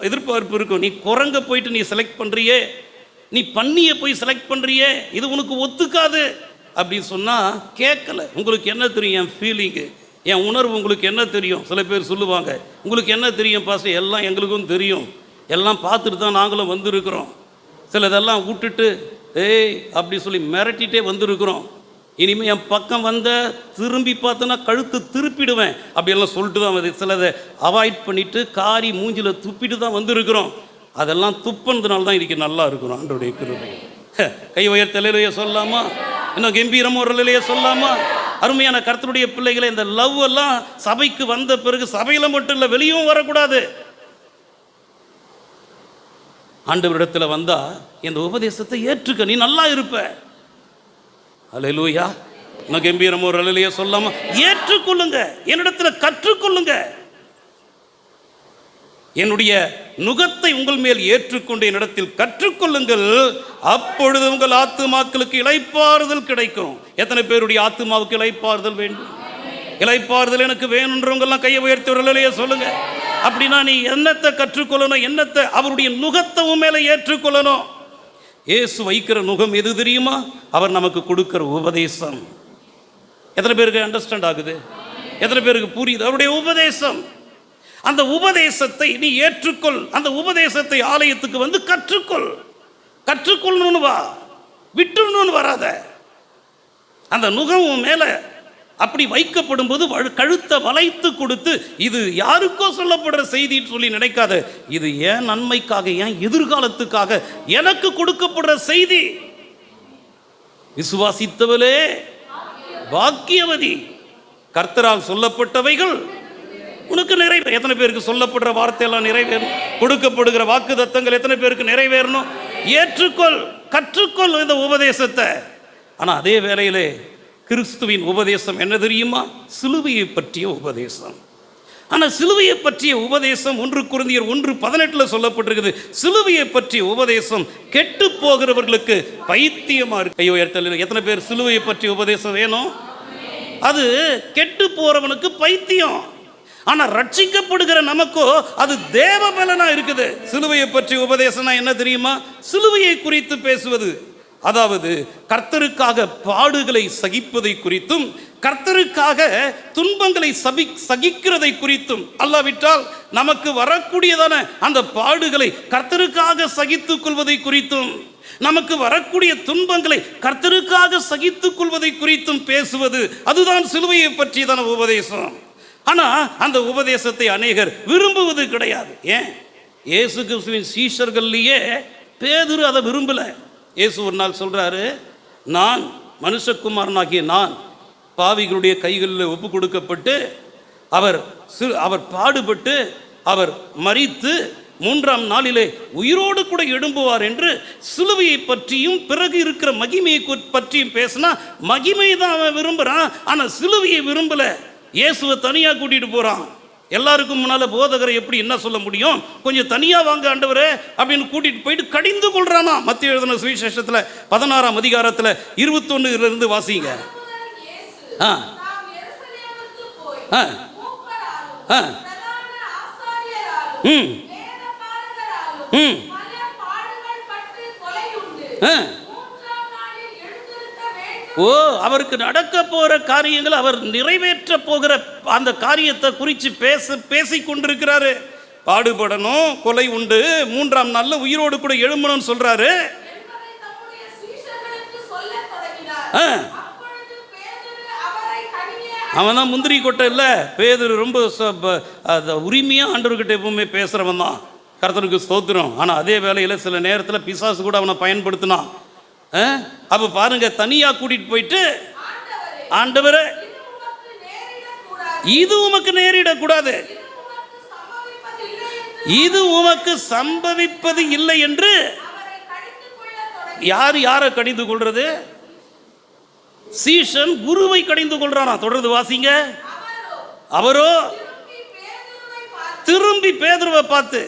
எதிர்பார்ப்பு இருக்கும். நீ குரங்க போயிட்டு நீ செலக்ட் பண்ணுறியே, நீ பண்ணியை போய் செலக்ட் பண்ணுறியே, இது உனக்கு ஒத்துக்காது அப்படின்னு சொன்னால் கேட்கல. உங்களுக்கு என்ன தெரியும் என் ஃபீலிங்கு, என் உணர்வு உங்களுக்கு என்ன தெரியும்? சில பேர் சொல்லுவாங்க, உங்களுக்கு என்ன தெரியும் பாஸ்டர்? எல்லாம் எங்களுக்கும் தெரியும், எல்லாம் பார்த்துட்டு தான் நாங்களும் வந்திருக்கிறோம். சிலதெல்லாம் விட்டுட்டு ஏய் அப்படி சொல்லி மிரட்டிகிட்டே வந்திருக்கிறோம். இனிமேல் என் பக்கம் வந்த திரும்பி பார்த்தோன்னா கழுத்து திருப்பிடுவேன் அப்படியெல்லாம் சொல்லிட்டு தான் வந்து சிலதை அவாய்ட் பண்ணிவிட்டு காரி மூஞ்சில் துப்பிட்டு தான் வந்திருக்கிறோம். அதெல்லாம் துப்புனதுனால தான் இன்றைக்கி நல்லா இருக்கிறோம். ஆண்டவருடைய கிருபை. கை உயர்த்தலையிலேயே சொல்லாமா, இன்னும் கம்பீரமாக ஒரு நிலையே சொல்லாமா? அருமையான கர்த்தருடைய பிள்ளைகளை, இந்த லவ் எல்லாம் சபைக்கு வந்த பிறகு சபையில் மட்டும் இல்லை, வெளியும் வரக்கூடாது. ஆண்டவரிடத்தில் வந்தால் இந்த உபதேசத்தை ஏற்றுக்க, நீ நல்லா இருப்ப. அல்லேலூயா. இன்னும் கம்பீரமாக ஒரு நிலையே சொல்லாமா? ஏற்றுக்கொள்ளுங்க, என்னிடத்தில் கற்றுக்கொள்ளுங்க. என்னுடைய நுகத்தை உங்கள் மேல் ஏற்றுக்கொண்டு என்னிடத்தில் கற்றுக்கொள்ளுங்கள், அப்பொழுது உங்கள் ஆத்துமாக்களுக்கு இளைப்பாறுதல் கிடைக்கும். எத்தனை பேருடைய ஆத்துமாவுக்கு இளைப்பாறுதல் வேண்டும்? இளைப்பாறுதல் எனக்கு வேணுன்றவங்கெல்லாம் கையை உயர்த்தவர்களே சொல்லுங்க. அப்படின்னா நீ என்னத்தை கற்றுக்கொள்ளணும்? என்னத்தை? அவருடைய நுகத்தை உன் மேலே ஏற்றுக்கொள்ளணும். இயேசு வைக்கிற நுகம் எது தெரியுமா? அவர் நமக்கு கொடுக்கிற உபதேசம். எத்தனை பேருக்கு அண்டர்ஸ்டாண்ட் ஆகுது? எத்தனை பேருக்கு புரியுது? அவருடைய உபதேசம். அந்த உபதேசத்தை நீ ஏற்றுக்கொள். அந்த உபதேசத்தை ஆலயத்துக்கு வந்து கற்றுக்கொள். கற்றுக்கொள்ளணும்னு வா, விட்டுணும்னு வராத. அந்த நுகம் மேலே அப்படி வைக்கப்படும் போது கழுத்தை வளைத்து கொடுத்து இது யாருக்கோ சொல்லப்படுற செய்தின்னு சொல்லி நினைக்காத. இது ஏன் நன்மைக்காக, ஏன் எதிர்காலத்துக்காக எனக்கு கொடுக்கப்படுற செய்தி. விசுவாசித்தவளே பாக்கியவதி, கர்த்தரால் சொல்லப்பட்டவைகள் உனக்கு நிறைவேறும். எத்தனை பேருக்கு சொல்லப்படுற வார்த்தையெல்லாம் நிறைவேறும்? கொடுக்கப்படுகிற வாக்கு தத்தங்கள் எத்தனை பேருக்கு நிறைவேறணும்? ஏற்றுக்கொள், கற்றுக்கொள் இந்த உபதேசத்தை. ஆனால் அதே வேளையிலே கிறிஸ்துவின் உபதேசம் என்ன தெரியுமா? சிலுவையை பற்றிய உபதேசம். ஆனால் சிலுவையை பற்றிய உபதேசம் 1 கொரிந்தியர் 1:18 சொல்லப்பட்டிருக்குது. சிலுவையை பற்றிய உபதேசம் கெட்டு போகிறவர்களுக்கு பைத்தியமா இருக்கு. ஐயோ ஏற்றல. எத்தனை பேர் சிலுவையை பற்றிய உபதேசம் வேணும்? அது கெட்டு போறவனுக்கு பைத்தியம். ஆனால் ரட்சிக்கப்படுகிற நமக்கோ அது தேவ பலனா இருக்குது. சிலுவையை பற்றிய உபதேசம்னா என்ன தெரியுமா? சிலுவையை குறித்து பேசுவது, அதாவது கர்த்தருக்காக பாடுகளை சகிப்பதை குறித்தும் கர்த்தருக்காக துன்பங்களை சகிக்கிறதை குறித்தும், அல்லாவிட்டால் நமக்கு வரக்கூடியதான அந்த பாடுகளை கர்த்தருக்காக சகித்துக் கொள்வதை குறித்தும், நமக்கு வரக்கூடிய துன்பங்களை கர்த்தருக்காக சகித்துக் கொள்வதை குறித்தும் பேசுவது, அதுதான் சிலுவையை பற்றியதான உபதேசம். ஆனால் அந்த உபதேசத்தை அநேகர் விரும்புவது கிடையாது. ஏன்? இயேசு கிறிஸ்துவின் சீஷர்கள்லேயே பேதுரு அதை விரும்பலை. இயேசு ஒரு நாள் சொல்கிறாரு, நான் மனுஷகுமாரனாகிய நான் பாவிகளுடைய கைகளில் ஒப்பு கொடுக்கப்பட்டு அவர் பாடுபட்டு அவர் மரித்து 3ஆம் நாளிலே உயிரோடு கூட எழும்புவார் என்று சிலுவையை பற்றியும் பிறகு இருக்கிற மகிமையை பற்றியும் பேசினா மகிமை தான் அவன் விரும்புகிறான். ஆனால் சிலுவையை விரும்பலை. இயேசுவை தனியாக கூட்டிகிட்டு போகிறான். எல்லாருக்கும் முன்னால் போதகரை எப்படி என்ன சொல்ல முடியும்? கொஞ்சம் தனியாக வாங்க ஆண்டவரே அப்படின்னு கூட்டிகிட்டு போயிட்டு கடிந்து கொள்றானா. மத்திய எழுதின சுவிசேஷத்தில் 16ஆம் அதிகாரத்தில் 21 வாசிங்க. அவருக்கு நடக்க போகிற காரியங்கள், அவர் நிறைவேற்ற போகிற அந்த காரியத்தை குறித்து பேசி கொண்டிருக்கிறாரு. பாடுபடணும், கொலை உண்டு, 3ஆம் நாள்ல உயிரோடு கூட எழும்பணும்னு சொல்றாரு. அவன் தான் முந்திரி கொட்டை இல்லை, பேதுரு ரொம்ப உரிமையாக ஆண்டவர்கிட்ட எப்பவுமே பேசுகிறவன் தான், கர்த்தருக்கு ஸ்தோத்திரம். ஆனால் அதே வேளையில் சில நேரத்தில் பிசாசு கூட அவனை பயன்படுத்தினான். அப்போ பாருங்க, தனியாக கூட்டிகிட்டு போயிட்டு, ஆண்டவரே இது உமக்கு நேரிடக்கூடாது, இது உமக்கு சம்பவிப்பது இல்லை என்று யாரை கடிந்து கொள்றது? சீஷன் குருவை கடிந்து கொள்றானா? தொடர்ந்து வாசிங்க. அவரோ திரும்பி பேதுருவை பார்த்து,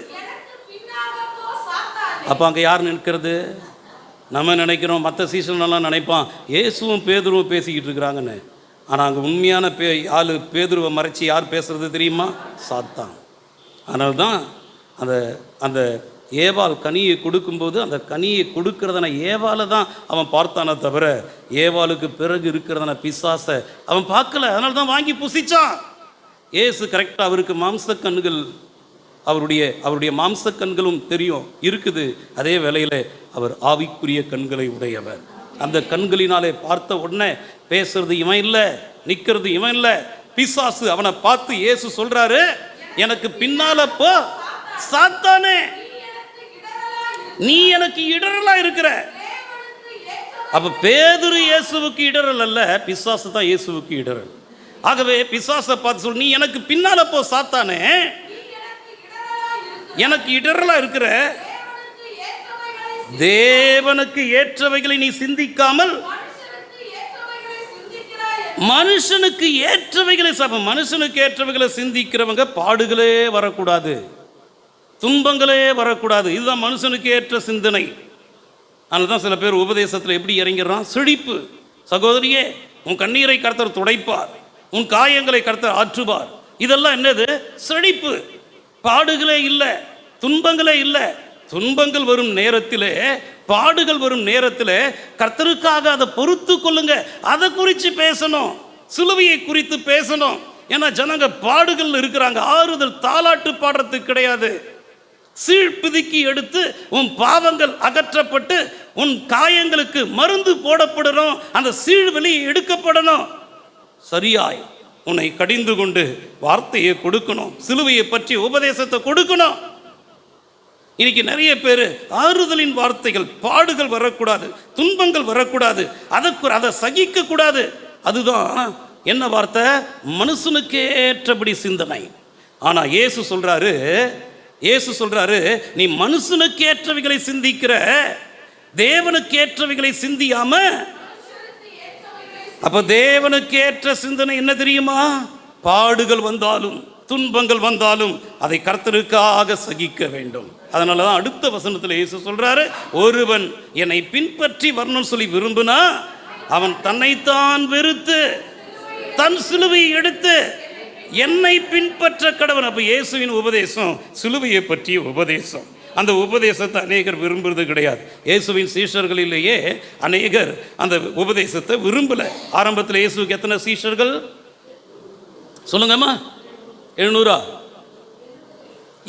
அப்ப அங்க யார் நிற்கிறது? நம்ம நினைக்கிறோம், மற்ற சீசன் எல்லாம் நினைப்பான் இயேசுவும் பேதுருவும் பேசிக்கிட்டு இருக்கிறாங்கன்னு. ஆனால் அங்கே உண்மையான ஆளு பேதுருவை மறைச்சி யார் பேசுறது தெரியுமா? சாத்தான். அதனால தான் அந்த ஏவாள் கனியை கொடுக்கும்போது அந்த கனியை கொடுக்கறதன ஏவாளை தான் அவன் பார்த்தானே தவிர ஏவாளுக்கு பிறகு இருக்கிறதன பிசாசை அவன் பார்க்கல. அதனால தான் வாங்கி புசிச்சான். ஏசு கரெக்டாக அவருக்கு மாம்ச கண்கள், அவருடைய மாம்ச கண்களும் தெரியும் இருக்குது. அதே வேளையில் அவர் ஆவிக்குரிய கண்களை உடையவர். அந்த கண்களினாலே பார்த்த உடனே பேசுறது இவன் இல்லை, நிற்கிறது இவன் இல்லை, பிசாசு. அவனை பார்த்து இயேசு சொல்றாரு, எனக்கு பின்னால போ சாத்தானே, நீ எனக்கு இடரலா இருக்கிற. அப்ப பேதுரு இயேசுவுக்கு இடரல் அல்ல, பிசாசு தான் இயேசுவுக்கு இடரல். ஆகவே பிசாசை பார்த்து சொல், நீ எனக்கு பின்னால போ சாத்தானே, எனக்கு இடரலா இருக்கிற. தேவனுக்கு ஏற்றவைகளை நீ சிந்திக்காமல் மனுஷனுக்கு ஏற்றவைகளை மனுஷனுக்கு ஏற்றவைகளை சிந்திக்கிறவங்க பாடுகளே வரக்கூடாது, துன்பங்களே வரக்கூடாது. இதுதான் மனுஷனுக்கு ஏற்ற சிந்தனை. அதனால தான் சில பேர் உபதேசத்தில் எப்படி இறங்கிறான்? செழிப்பு. சகோதரியே, உன் கண்ணீரை கர்த்தர் துடைப்பார், உன் காயங்களை கர்த்தர் ஆற்றுவார். இதெல்லாம் என்னது? செழிப்பு. பாடுகளே இல்லை, துன்பங்களே இல்லை. துன்பங்கள் வரும் நேரத்திலே, பாடுகள் வரும் நேரத்திலே கர்த்தருக்காக அதை பொறுத்து கொள்ளுங்க. அதை குறித்து பேசணும், சிலுவையை குறித்து பேசணும். ஏன்னா ஜனங்க பாடுகள் இருக்கிறாங்க, ஆறுதல் தாலாட்டு பாடுறதுக்கு கிடையாது. சீழ்பிதுக்கி எடுத்து உன் பாவங்கள் அகற்றப்பட்டு உன் காயங்களுக்கு மருந்து போடப்படணும், அந்த சீழ்வெளி எடுக்கப்படணும். சரியாய் உன்னை கடிந்து கொண்டு வார்த்தையை கொடுக்கணும், சிலுவையை பற்றி உபதேசத்தை கொடுக்கணும். இன்னைக்கு நிறைய பேர் ஆறுதலின் வார்த்தைகள், பாடுகள் வரக்கூடாது, துன்பங்கள் வரக்கூடாது, அதை சகிக்க கூடாது. அதுதான் என்ன வார்த்தை? மனுஷனுக்கு ஏற்றபடி சிந்தனை. ஆனா இயேசு சொல்றாரு, நீ மனுஷனுக்கு ஏற்றவைகளை சிந்திக்கிற, தேவனுக்கு ஏற்றவைகளை சிந்தியாம. அப்ப தேவனுக்கு ஏற்ற சிந்தனை என்ன தெரியுமா? பாடுகள் வந்தாலும் துன்பங்கள் வந்தாலும் அதை கர்த்தருக்காக சகிக்க வேண்டும். அதனால தான் அடுத்த வசனத்தில் இயேசு சொல்றாரு, ஒருவன் என்னை பின்பற்றி வரணும்னு சொல்லி விரும்பினா அவன் தன்னைத்தான் வெறுத்து தன் சிலுவையை எடுத்து என்னை பின்பற்ற கடவன். அப்ப இயேசுவின் உபதேசம் சிலுவையை பற்றிய உபதேசம். அந்த உபதேசத்தை அநேகர் விரும்புறது கிடையாது. இயேசுவின் சீஷர்களிலேயே அநேகர் அந்த உபதேசத்தை விரும்பல. ஆரம்பத்தில் இயேசுக்கு எத்தனை சீஷர்கள் சொல்லுங்கம்மா? 700?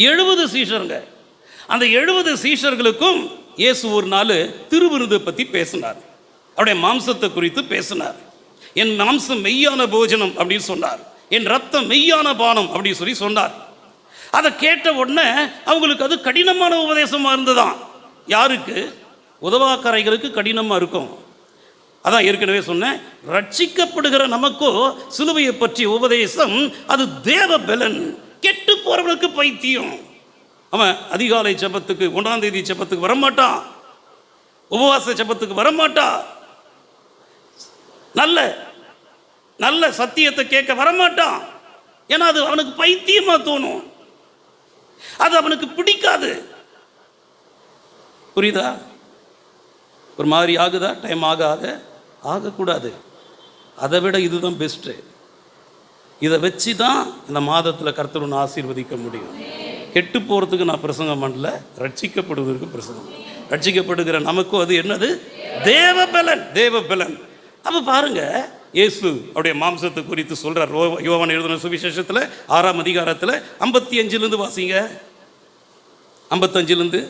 70 சீஷருங்க. அந்த 70 சீஷர்களுக்கும் இயேசு ஒரு நாள் திருவிருந்தை பற்றி பேசினார். அவருடைய மாம்சத்தை குறித்து பேசினார். என் மாம்சம் மெய்யான போஜனம் அப்படின்னு சொன்னார், என் ரத்தம் மெய்யான பானம் அப்படின்னு சொல்லி சொன்னார். அதை கேட்ட உடனே அவங்களுக்கு அது கடினமான உபதேசமாக இருந்ததான். யாருக்கு? உதவாக்கரைகளுக்கு கடினமாக இருக்கும். அதான் ஏற்கனவே சொன்னேன், ரட்சிக்கப்படுகிற நமக்கோ சிலுவையை பற்றிய உபதேசம் அது தேவ பலன். கெட்டு போறவனுக்கு பைத்தியம். அவன் அதிகாலை ஜெபத்துக்கு 1ஆம் தேதி ஜெபத்துக்கு வரமாட்டான், உபவாச ஜெபத்துக்கு வரமாட்டான், நல்ல சத்தியத்தை கேட்க வரமாட்டான். ஏன்னா அது அவனுக்கு பைத்தியமா தோணும், அது அவனுக்கு பிடிக்காது. புரியுதா? ஒரு மாதிரி ஆகுதா? டைம் ஆகக்கூடாது. அதை விட இதுதான் பெஸ்ட்டு. இதை வச்சு தான் இந்த மாதத்தில் கர்த்தர் ஒன்று ஆசீர்வதிக்க முடியும். கெட்டு போகிறதுக்கு நான் பிரசங்கம் பண்ணல, ரட்சிக்கப்படுவதற்கு பிரசங்கம். ரட்சிக்கப்படுகிற நமக்கும் அது என்னது? தேவபலன். அப்போ பாருங்க, இயேசு அவருடைய மாம்சத்தை குறித்து சொல்றார். யோவான் எழுதின சுவிசேஷத்தில் 6ஆம் அதிகாரத்தில் 55லேருந்து வாசிங்க. 55லேருந்து,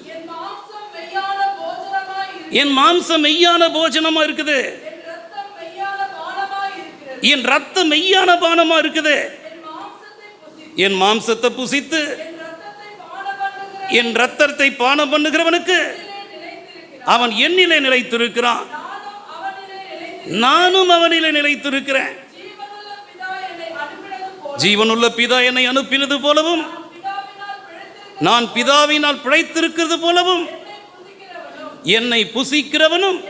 என் மாம்சம் மெய்யான போஜனமா இருக்குது, என் ரத்தம் மெய்யான பானமா இருக்குது, என் மாம்சத்தை புசித்து என் ரத்தத்தை பானம் பண்ணுகிறவனுக்கு அவன் என்னிலே நிலைத்திருக்கிறான், நானும் அவனிலே நிலைத்திருக்கிறேன். ஜீவனுள்ள பிதா என்னை அனுப்பினது போலவும் நான் பிதாவினால் பிழைத்திருக்கிறது போலவும் என்னை புசிக்கிறவனும்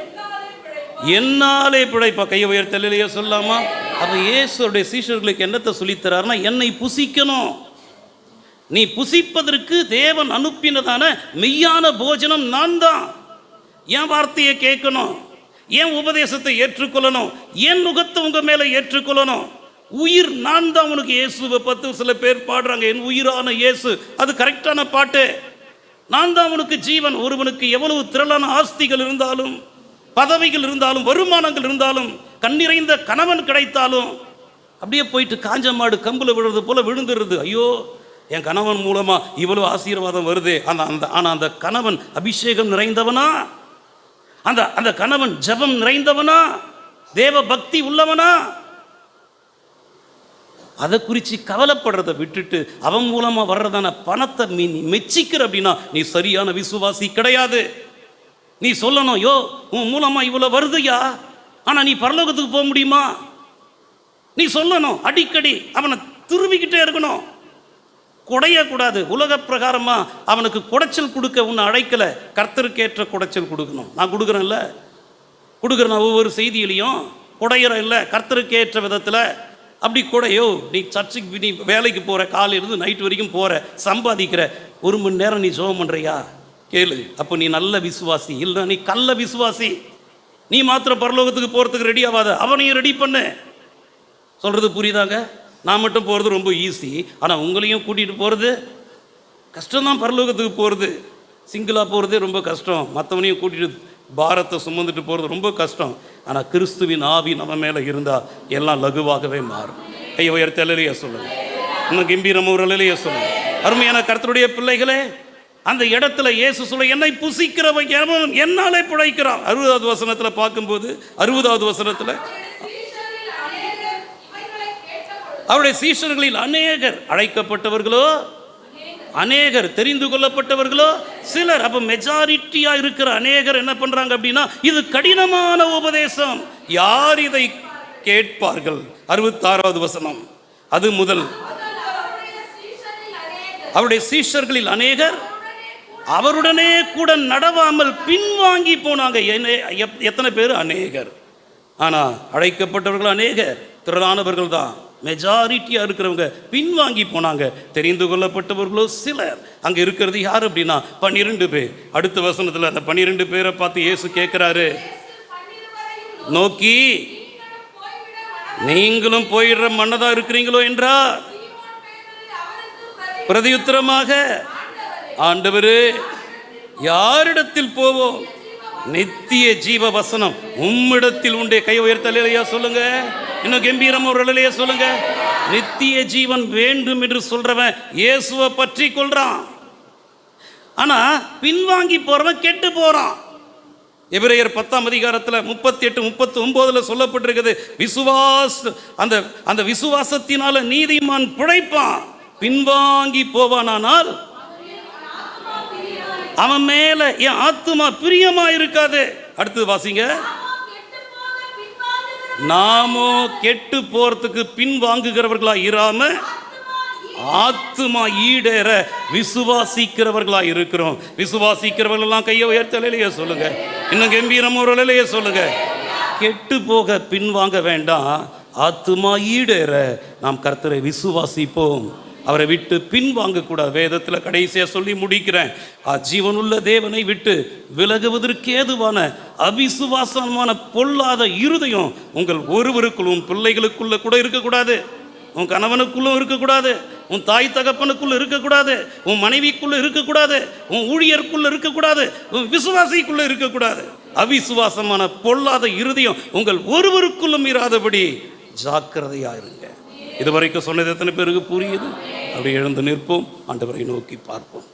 என்னாலே பிழைப்பா. கையை உயர்த்தலையே சொல்லாமா? அப்ப இயேசுடைய சீஷர்களுக்கு என்னத்தை சொல்லித்தரார்னா, என்னை புசிக்கணும். நீ புசிப்பதற்கு தேவன் அனுப்பினதான மெய்யான போஜனம் நான் தான். என் வார்த்தையை கேட்கணும், என் உபதேசத்தை ஏற்றுக்கொள்ளணும், என் நுகத்தை உங்க மேல ஏற்றுக்கொள்ளணும். உயிர் நான் தான் உனக்கு. இயேசுவை பத்து சில பேர் பாடுறாங்க, என் உயிரான இயேசு. அது கரெக்டான பாட்டு. நான் தான் உனக்கு ஜீவன். ஒருவனுக்கு எவ்வளவு திரளான ஆஸ்திகள் இருந்தாலும், பதவிகள் இருந்தாலும், வருமானங்கள் இருந்தாலும், கண்ணிறைந்த கணவன் கிடைத்தாலும் அப்படியே போயிட்டு காஞ்ச மாடு கம்புல விழுறது போல விழுந்துருது. ஐயோ, என் கணவன் மூலமா இவ்வளவு ஆசீர்வாதம் வருது. ஆனா அந்த கணவன் அபிஷேகம் நிறைந்தவனா? அந்த கணவன் ஜபம் நிறைந்தவனா? தேவ பக்தி உள்ளவனா? அதை குறித்து கவலைப்படுறதை விட்டுட்டு அவன் மூலமா வர்றதான பணத்தை நீ மெச்சிக்கிற அப்படின்னா நீ சரியான விசுவாசி கிடையாது. நீ சொல்லணும், யோ உன் மூலமா இவ்வளவு வருதுயா, ஆனா நீ பரலோகத்துக்கு போக முடியுமா? நீ சொல்லணும், அடிக்கடி அவனை துருவிக்கிட்டே இருக்கணும், குடையக்கூடாது. உலக பிரகாரமா அவனுக்கு குடைச்சல் கொடுக்க உன்னை அழைக்கல, கர்த்தருக்கேற்ற குடைச்சல் கொடுக்கணும். நான் கொடுக்குறேன்ல, கொடுக்குறேன் ஒவ்வொரு செய்தியிலையும் குடையிற இல்லை, கர்த்தருக்கேற்ற விதத்தில் அப்படி கூடையோ. நீ சர்ச்சுக்கு நீ வேலைக்கு போகிற, காலையிலிருந்து நைட்டு வரைக்கும் போகிற, சம்பாதிக்கிற, 1 மணி நேரம் நீ ஜெபம் பண்ணுறியா? கேளு. அப்போ நீ நல்ல விசுவாசி. இல்லை நீ கள்ள விசுவாசி. நீ மாத்திரம் பரலோகத்துக்கு போகிறதுக்கு ரெடி ஆகாத, அவனையும் ரெடி பண்ணு. சொல்கிறது புரியுதாங்க? நான் மட்டும் போகிறது ரொம்ப ஈஸி, ஆனால் உங்களையும் கூட்டிகிட்டு போகிறது கஷ்டம்தான். பரலோகத்துக்கு போகிறது சிங்கிளாக போகிறதே ரொம்ப கஷ்டம், மற்றவனையும் கூட்டிகிட்டு பாரத்தை சுமந்துட்டு போகிறது ரொம்ப கஷ்டம். ஆனால் கிறிஸ்துவின் ஆவி நம்ம மேலே இருந்தால் எல்லாம் லகுவாகவே மாறும். கையை உயர்த்தி அல்லேலூயா சொல்லுங்க. இன்னும் கம்பீரமாக ஒரு அல்லேலூயா சொல்லுங்க. அருமையான கர்த்தருடைய பிள்ளைகளே, அந்த இடத்துல இயேசு சொல்ல, என்னை புசிக்கிறவன் எவனும் என்னாலே பிழைக்கிறான். 60வது வசனத்தில் பார்க்கும்போது, 60வது வசனத்தில் அவருடைய சீஷர்களில் அநேகர், அழைக்கப்பட்டவர்களோ அநேகர், தெரிந்து கொள்ளப்பட்டவர்களோ சிலர். அப்ப மெஜாரிட்டியா இருக்கிற அநேகர் என்ன பண்றாங்க அப்படின்னா, இது கடினமான உபதேசம், யார் இதை கேட்பார்கள்? 66வது வசனம், அது முதல். அவருடைய சீஷர்களில் அநேகர் அவருடனே கூட நடவாமல் பின்வாங்கி போனாங்க. எத்தனை பேர்? அநேகர். ஆனா அழைக்கப்பட்டவர்கள் அநேகர், திரளானவர்கள் தான். மெஜாரிட்டியாக இருக்கிறவங்க பின்வாங்கி போனாங்க. தெரிந்து கொள்ளப்பட்டவர்களோ சிலர். அங்கே இருக்கிறது யார் அப்படின்னா 12 பேர். அடுத்த வசனத்தில் அந்த 12 பேரை பார்த்து இயேசு கேட்குறாரு, நோக்கி நீங்களும் போயிடுற மன்னதா இருக்கிறீங்களோ என்றார். பிரதியுத்தரமாக, ஆண்டவரே யாரிடத்தில் போவோம்? நித்திய ஜீவ வசனம் உம்மிடத்தில் உண்டே. கை உயர்த்தலையா சொல்லுங்க. இன்னும் கம்பீரம் ஒரு அலையா சொல்லுங்க. நித்திய ஜீவன் வேண்டும் என்று சொல்றவன் இயேசுவை பற்றி கொள்றான். ஆனா பின்வாங்கி போறவன் கெட்டு போறான். எபிரேயர் 10ஆம் அதிகாரத்தில் 38, 39 சொல்லப்பட்டிருக்கிறது, அந்த விசுவாசத்தினால நீதிமான் பிழைப்பான். பின்வாங்கி போவானால் அவன் மேல என் ஆத்துமா பிரியமா இருக்காது. அடுத்து வாசிங்க. நாமோ கெட்டு போறதுக்கு பின் வாங்குகிறவர்களா இராம ஆத்துமா ஈடேற விசுவாசிக்கிறவர்களா இருக்கிறோம். விசுவாசிக்கிறவர்கள் எல்லாம் கையை உயர்த்தலையே சொல்லுங்க. இன்னும் கம்பீரம் ஒரு அலையே சொல்லுங்க. கெட்டு போக பின்வாங்க வேண்டாம், ஆத்துமா ஈடேற நாம் கர்த்தரை விசுவாசிப்போம், அவரை விட்டு பின்வாங்கக்கூடாது. வேதத்தில் கடைசியாக சொல்லி முடிக்கிறேன், ஜீவனுள்ள தேவனை விட்டு விலகுவதற்கு ஏதுவான அவிசுவாசமான பொல்லாத இருதயம் உங்கள் ஒருவருக்குள்ளும் பிள்ளைகளுக்குள்ள கூட இருக்கக்கூடாது. உன் கணவனுக்குள்ளும் இருக்கக்கூடாது, உன் தாய் தகப்பனுக்குள்ள இருக்கக்கூடாது, உன் மனைவிக்குள்ள இருக்கக்கூடாது, உன் ஊழியருக்குள்ள இருக்கக்கூடாது, உன் விசுவாசிக்குள்ள இருக்கக்கூடாது. அவிசுவாசமான பொல்லாத இருதயம் உங்கள் ஒருவருக்குள்ளும் இராதபடி ஜாக்கிரதையா இருங்க. இதுவரைக்கும் சொன்னது எத்தனை பேருக்கு புரியுது? அப்படி எழுந்து நிற்போம், ஆண்டவரை நோக்கி பார்ப்போம்.